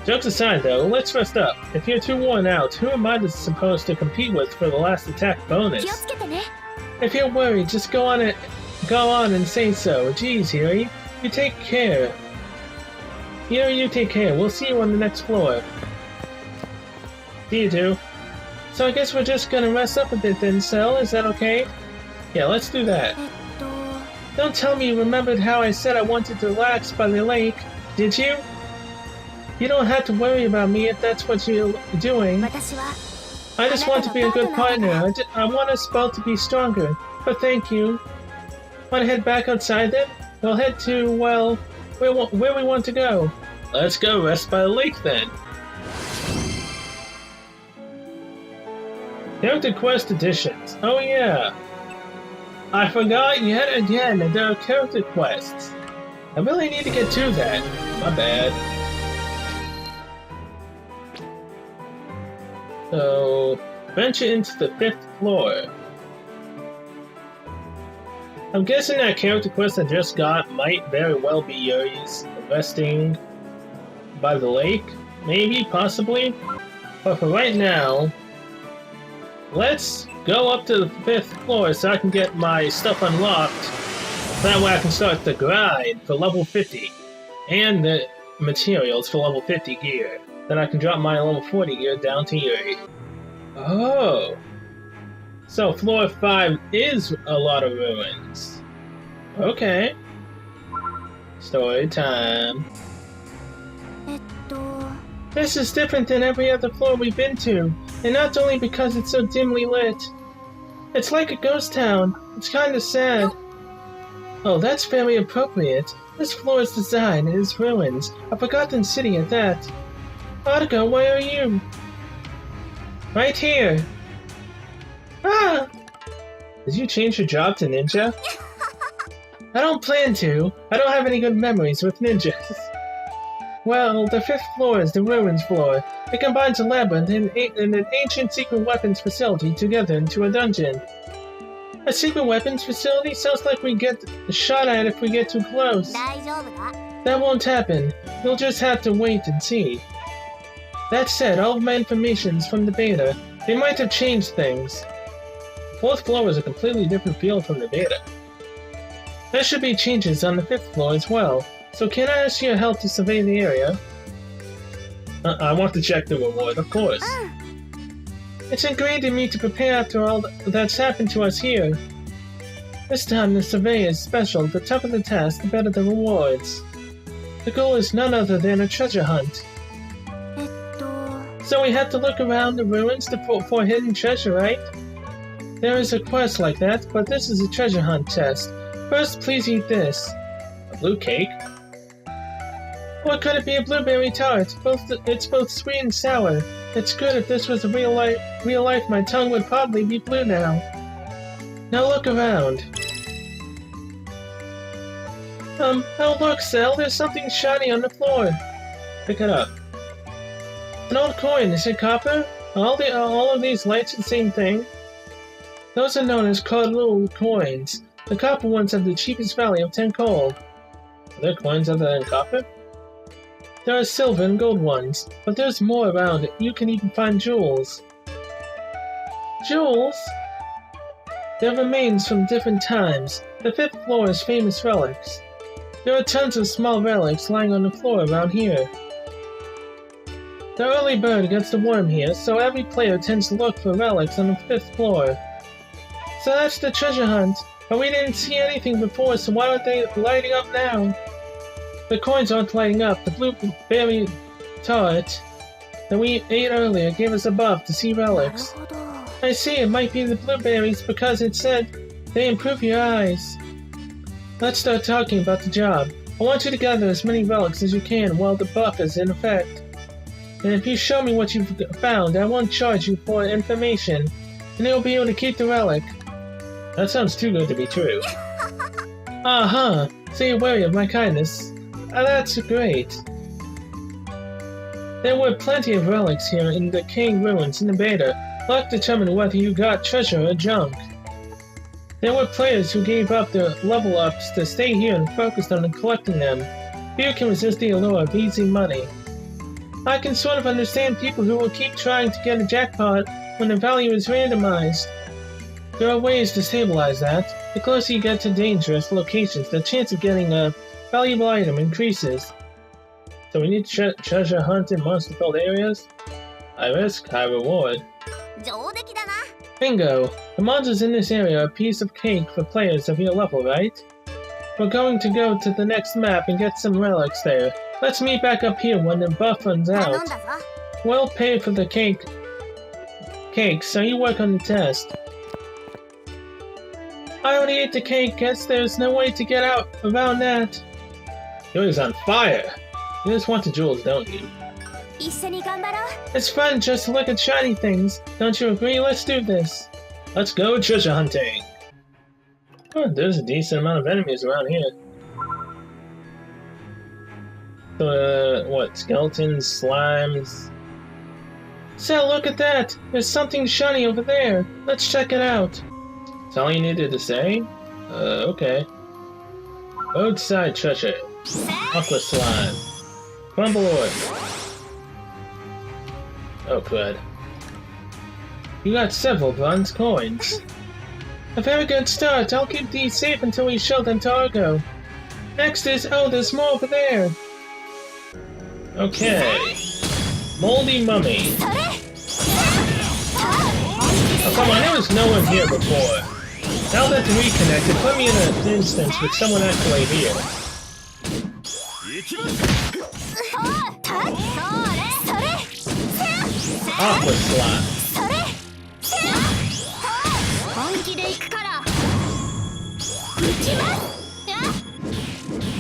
Jokes aside though, let's rest up. If you're too worn out, who am I supposed to compete with for the last attack bonus? If you're worried, just go on and say so. Geez, Hiri, you take care. Hiri, you take care. We'll see you on the next floor. See you too. So I guess we're just gonna rest up a bit then, Cell. Is that okay? Yeah, let's do that. Don't tell me you remembered how I said I wanted to relax by the lake, did you? You don't have to worry about me if that's what you're doing. I just want to be a good partner. I want us both to be stronger. But thank you. Want to head back outside then? We'll head to, well, where we want to go. Let's go rest by the lake then. Character Quest Editions. Oh yeah. I forgot yet again that there are character quests. I really need to get to that. My bad. So, venture into the 5th floor. I'm guessing that character quest I just got might very well be Yuri's resting by the lake. Maybe, possibly. But for right now, let's go up to the 5th floor so I can get my stuff unlocked. That way I can start the grind for level 50. And the materials for level 50 gear. Then I can drop my level 40 gear down to Yuri. Oh! So floor 5 is a lot of ruins. Okay. Story time. This is different than every other floor we've been to. And not only because it's so dimly lit. It's like a ghost town. It's kinda sad. Oh, that's very appropriate. This floor's design is ruins. A forgotten city at that. Otako, where are you? Right here. Ah! Did you change your job to ninja? I don't plan to. I don't have any good memories with ninjas. Well, the 5th floor is the ruins floor. It combines a labyrinth and an ancient secret weapons facility together into a dungeon. A secret weapons facility? Sounds like we get shot at if we get too close. That won't happen. You'll just have to wait and see. That said, all of my information's from the beta. They might have changed things. The 4th floor is a completely different feel from the beta. There should be changes on the 5th floor as well. So can I ask your help to survey the area? I want to check the reward, of course. It's ingrained in me to prepare after all that's happened to us here. This time the survey is special. The tougher the task, the better the rewards. The goal is none other than a treasure hunt. So we have to look around the ruins for hidden treasure, right? There is a quest like that, but this is a treasure hunt test. First, please eat this. A blue cake? What could it be? A blueberry tart. It's both sweet and sour. It's good. If this was real life, my tongue would probably be blue now. Now look around. Oh look, Cell, there's something shiny on the floor. Pick it up. An old coin. Is it copper? All of these lights are the same thing? Those are known as cardinal coins. The copper ones have the cheapest value of 10 gold. Are there coins other than copper? There are silver and gold ones, but there's more around. You can even find jewels. Jewels? They're remains from different times. The 5th floor is famous relics. There are tons of small relics lying on the floor around here. The early bird gets the worm here, so every player tends to look for relics on the 5th floor. So that's the treasure hunt, but we didn't see anything before, so why aren't they lighting up now? The coins aren't lighting up. The blueberry tart that we ate earlier gave us a buff to see relics. I see, it might be the blueberries because it said they improve your eyes. Let's start talking about the job. I want you to gather as many relics as you can while the buff is in effect. And if you show me what you've found, I won't charge you for information, and you'll be able to keep the relic. That sounds too good to be true. Uh-huh, so you're wary of my kindness. That's great. There were plenty of relics here in the decaying ruins in the beta. Luck determined whether you got treasure or junk. There were players who gave up their level ups to stay here and focused on collecting them. Few can resist the allure of easy money. I can sort of understand people who will keep trying to get a jackpot when the value is randomized. There are ways to stabilize that. The closer you get to dangerous locations, the chance of getting a valuable item increases. So we need to treasure hunt in monster-filled areas? High risk, high reward. Bingo! The monsters in this area are a piece of cake for players of your level, right? We're going to go to the next map and get some relics there. Let's meet back up here when the buff runs out. We'll pay for the cake, so you work on the test. I already ate the cake, guess there's no way to get out around that. Yours on fire! You just want the jewels, don't you? It's fun just to look at shiny things. Don't you agree? Let's do this. Let's go treasure hunting. Oh, there's a decent amount of enemies around here. What? Skeletons, slimes. So look at that! There's something shiny over there. Let's check it out. That's all you needed to say? Okay. Roadside treasure. Aqua slime. Crumble ore. Oh, crud. You got several bronze coins. A very good start. I'll keep these safe until we show them to Argo. Next is... oh, there's more over there. Okay. Moldy mummy. Oh, come on, there was no one here before. Now that we reconnected, put me in an instance with someone actually here. Aqua slime.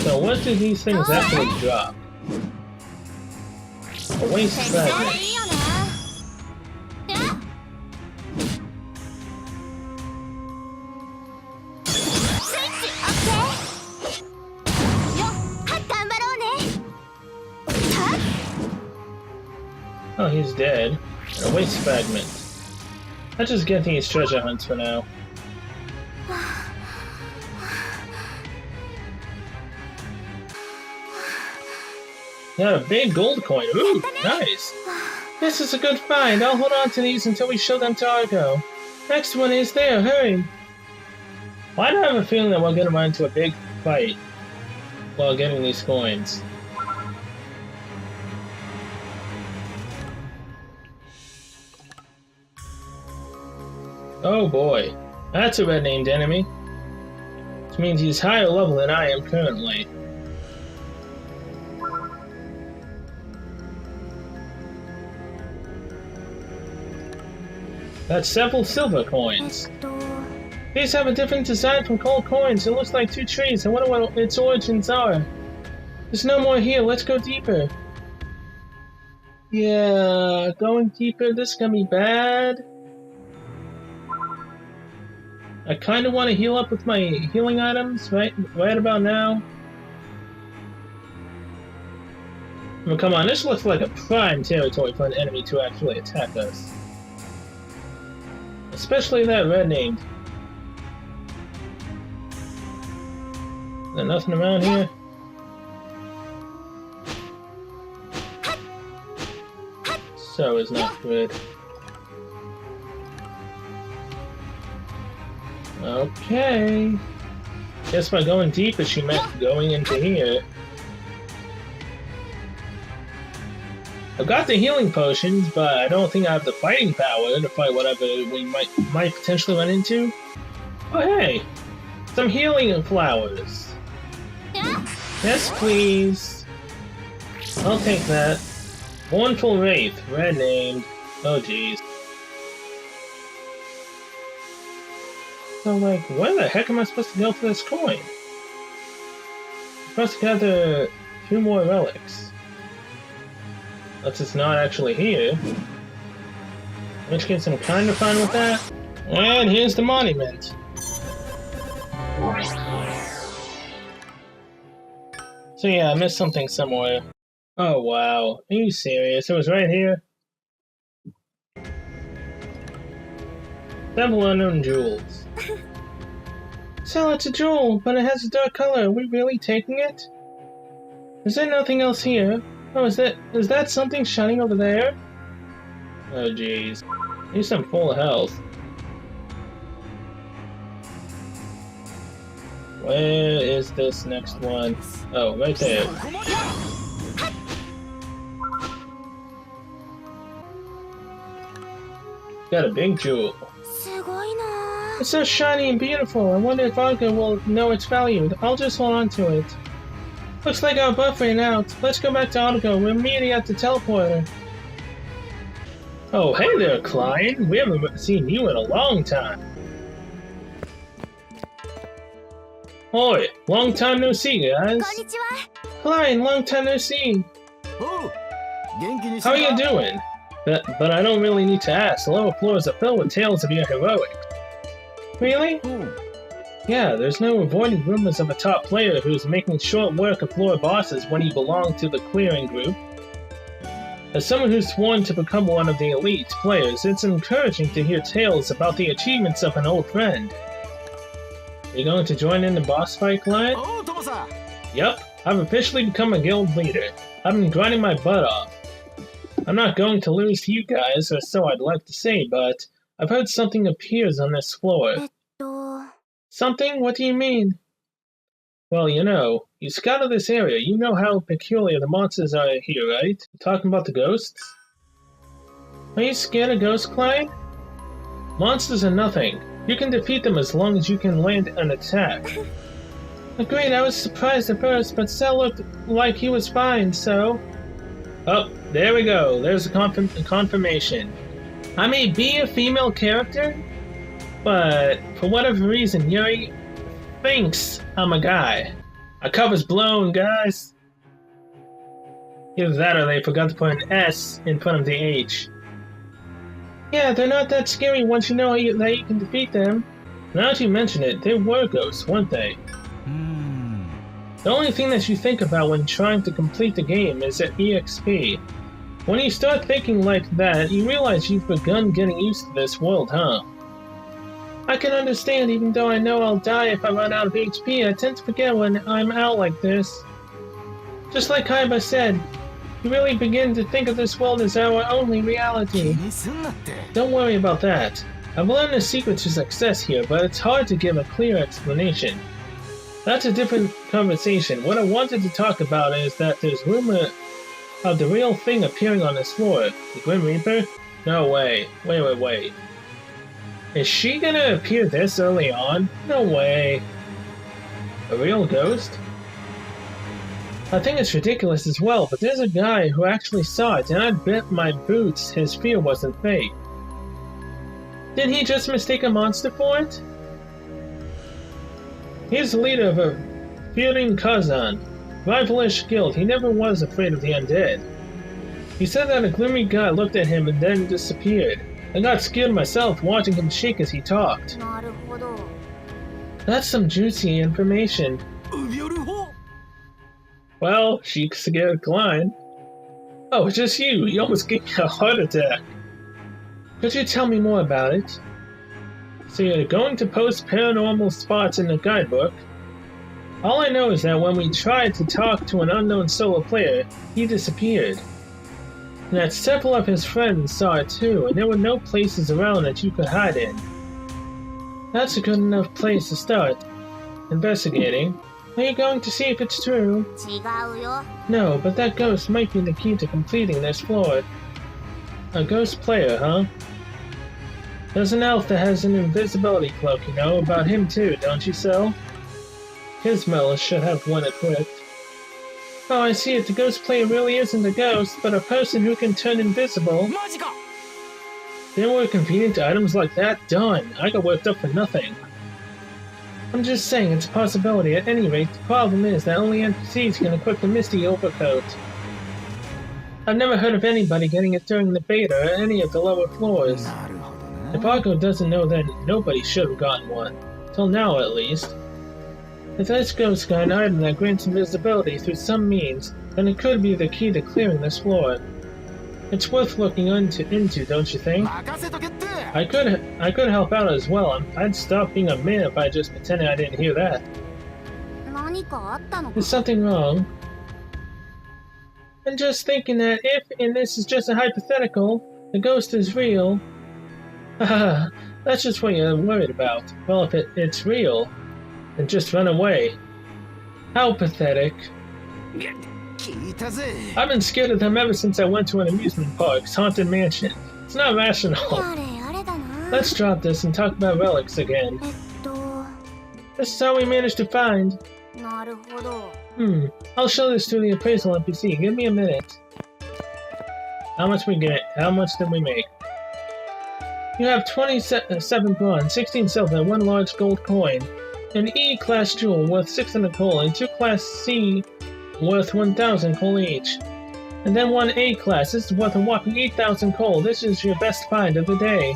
So what do these things actually drop? A waste fragment. Oh, he's dead. A waste fragment. Let's just get these treasure hunts for now. Got a big gold coin. Ooh, nice. This is a good find. I'll hold on to these until we show them to Argo. Next one is there. Hurry. Why do I have a feeling that we're gonna run into a big fight while getting these coins? Oh boy, that's a red-named enemy. Which means he's higher level than I am currently. That's several silver coins. These have a different design from gold coins. It looks like two trees. I wonder what its origins are. There's no more here, let's go deeper. Yeah, going deeper, this is gonna be bad. I kinda wanna heal up with my healing items right about now. I mean, come on, this looks like a prime territory for an enemy to actually attack us. Especially that red named. There's nothing around here. So is not good. Okay. Guess by going deeper she meant going into here. I've got the healing potions, but I don't think I have the fighting power to fight whatever we might potentially run into. Oh hey! Some healing flowers. Yes, please. I'll take that. Mournful Wraith, red named. Oh jeez. So like, where the heck am I supposed to go for this coin? I'm supposed to gather 2 more relics. Unless it's not actually here. In which case I'm kinda fine with that. And here's the monument. So yeah, I missed something somewhere. Oh wow, are you serious? It was right here? Several unknown jewels. So it's a jewel, but it has a dark color. Are we really taking it? Is there nothing else here? Oh, is that something shining over there? Oh jeez. At least I'm full of health. Where is this next one? Oh, right there. Got a big jewel. It's so shiny and beautiful. I wonder if Vodka will know its value. I'll just hold on to it. Looks like our buff ran out. Let's go back to Argo. We're meeting at the teleporter. Oh, hey there, Klein. We haven't seen you in a long time. Oi, long time no see, guys. Klein, long time no see. How are you doing? But I don't really need to ask. The lower floors are filled with tales of your heroics. Really? Yeah, there's no avoiding rumors of a top player who's making short work of floor bosses when he belonged to the clearing group. As someone who's sworn to become one of the elite players, it's encouraging to hear tales about the achievements of an old friend. Are you going to join in the boss fight, Klein? Yup, I've officially become a guild leader. I've been grinding my butt off. I'm not going to lose to you guys, or so I'd like to say, but I've heard something appears on this floor. Something? What do you mean? Well, you know, you scouted this area. You know how peculiar the monsters are here, right? You talking about the ghosts? Are you scared of ghosts, Klein? Monsters are nothing. You can defeat them as long as you can land an attack. Agreed, I was surprised at first, but Cell looked like he was fine, so... Oh, there we go. There's a confirmation. I may be a female character, but for whatever reason, Yuri thinks I'm a guy. Our cover's blown, guys. Either that or they forgot to put an S in front of the H. Yeah, they're not that scary once you know that you can defeat them. Now that you mention it, they were ghosts, weren't they? The only thing that you think about when trying to complete the game is at EXP. When you start thinking like that, you realize you've begun getting used to this world, huh? I can understand, even though I know I'll die if I run out of HP, I tend to forget when I'm out like this. Just like Kaiba said, you really begin to think of this world as our only reality. Don't worry about that. I've learned the secret to success here, but it's hard to give a clear explanation. That's a different conversation. What I wanted to talk about is that there's rumor of the real thing appearing on this floor. The Grim Reaper? No way. Wait. Is she gonna appear this early on? No way. A real ghost? I think it's ridiculous as well, but there's a guy who actually saw it, and I bet my boots his fear wasn't fake. Didn't he just mistake a monster for it? He's the leader of a feuding Kazan. rivalish guild. He never was afraid of the undead. He said that a gloomy guy looked at him and then disappeared. I got scared myself watching him shake as he talked. That's some juicy information. Well, she scared Klein. Oh, it's just you. You almost gave me a heart attack. Could you tell me more about it? So you're going to post paranormal spots in the guidebook? All I know is that when we tried to talk to an unknown solo player, he disappeared. And that several of his friends saw it too, and there were no places around that you could hide in. That's a good enough place to start investigating. Are you going to see if it's true? No, but that ghost might be the key to completing this floor. A ghost player, huh? There's an elf that has an invisibility cloak, you know about him too, don't you, Sel? Gizmo should have one equipped. Oh, I see it. The ghost player really isn't a ghost, but a person who can turn invisible. There were convenient items like that? Done. I got worked up for nothing. I'm just saying it's a possibility. At any rate, the problem is that only NPCs can equip the Misty Overcoat. I've never heard of anybody getting it during the beta or any of the lower floors. If Argo doesn't know, then nobody should have gotten one. Till now, at least. If this ghost got an item that grants invisibility through some means, then it could be the key to clearing this floor. It's worth looking into, don't you think? I could help out as well. I'd stop being a man if I just pretended I didn't hear that. Is something wrong? I'm just thinking that if, and this is just a hypothetical, the ghost is real. Haha, that's just what you're worried about. Well, if it's real, then just run away. How pathetic. I've been scared of them ever since I went to an amusement park's haunted mansion. It's not rational. Let's drop this and talk about relics again. This is how we managed to find. I'll show this to the appraisal NPC. Give me a minute. How much we get? How much did we make? You have 27 bronze, 16 silver, 1 large gold coin, an E-class jewel worth 600 coal, and 2 class C worth 1,000 coal each. And then 1 A-class. This is worth a whopping 8,000 coal. This is your best find of the day.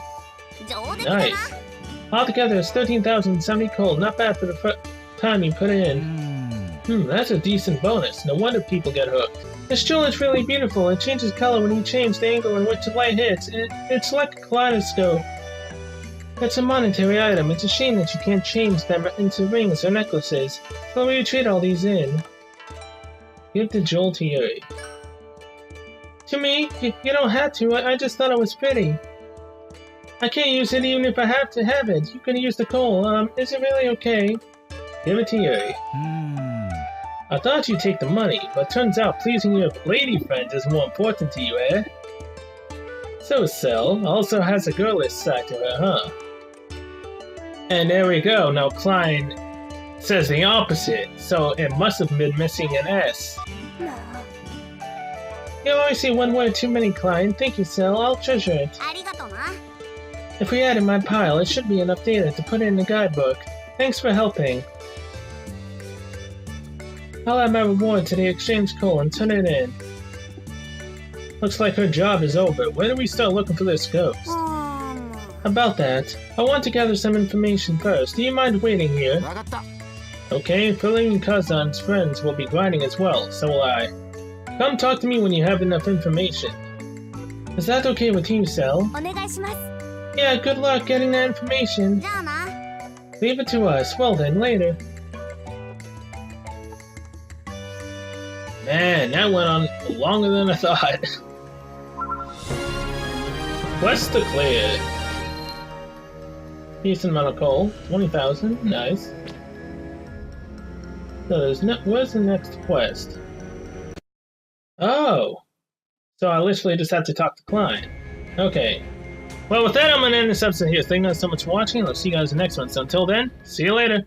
Nice. Altogether, it's 13,070 coal. Not bad for the time you put in. That's a decent bonus. No wonder people get hooked. This jewel is really beautiful. It changes color when you change the angle in which the light hits. It's like a kaleidoscope. It's a monetary item. It's a shame that you can't change them into rings or necklaces. So we trade all these in. Give the jewel to Yuri. To me? You don't have to. I just thought it was pretty. I can't use it even if I have to have it. You can use the coal. Is it really okay? Give it to Yuri. I thought you'd take the money, but turns out pleasing your lady friends is more important to you, eh? So Cell also has a girlish side to her, huh? And there we go. Now Klein says the opposite, so it must have been missing an S. You always say one word too many, Klein. Thank you, Cell. I'll treasure it. If we add in my pile, it should be enough data to put in the guidebook. Thanks for helping. I'll add my reward to the exchange coal and turn it in. Looks like her job is over. Where do we start looking for this ghost? About that, I want to gather some information first. Do you mind waiting here? Okay, Filling and Kazan's friends will be grinding as well, so will I. Come talk to me when you have enough information. Is that okay with you, Cell? Yeah, good luck getting that information. Leave it to us. Well then, later. Man, that went on longer than I thought. Quest to clear. Decent amount of coal. 20,000. Nice. So there's where's the next quest? Oh! So I literally just have to talk to Klein. Okay. Well, with that, I'm going to end this episode here. Thank you guys so much for watching, and I'll see you guys in the next one. So until then, see you later.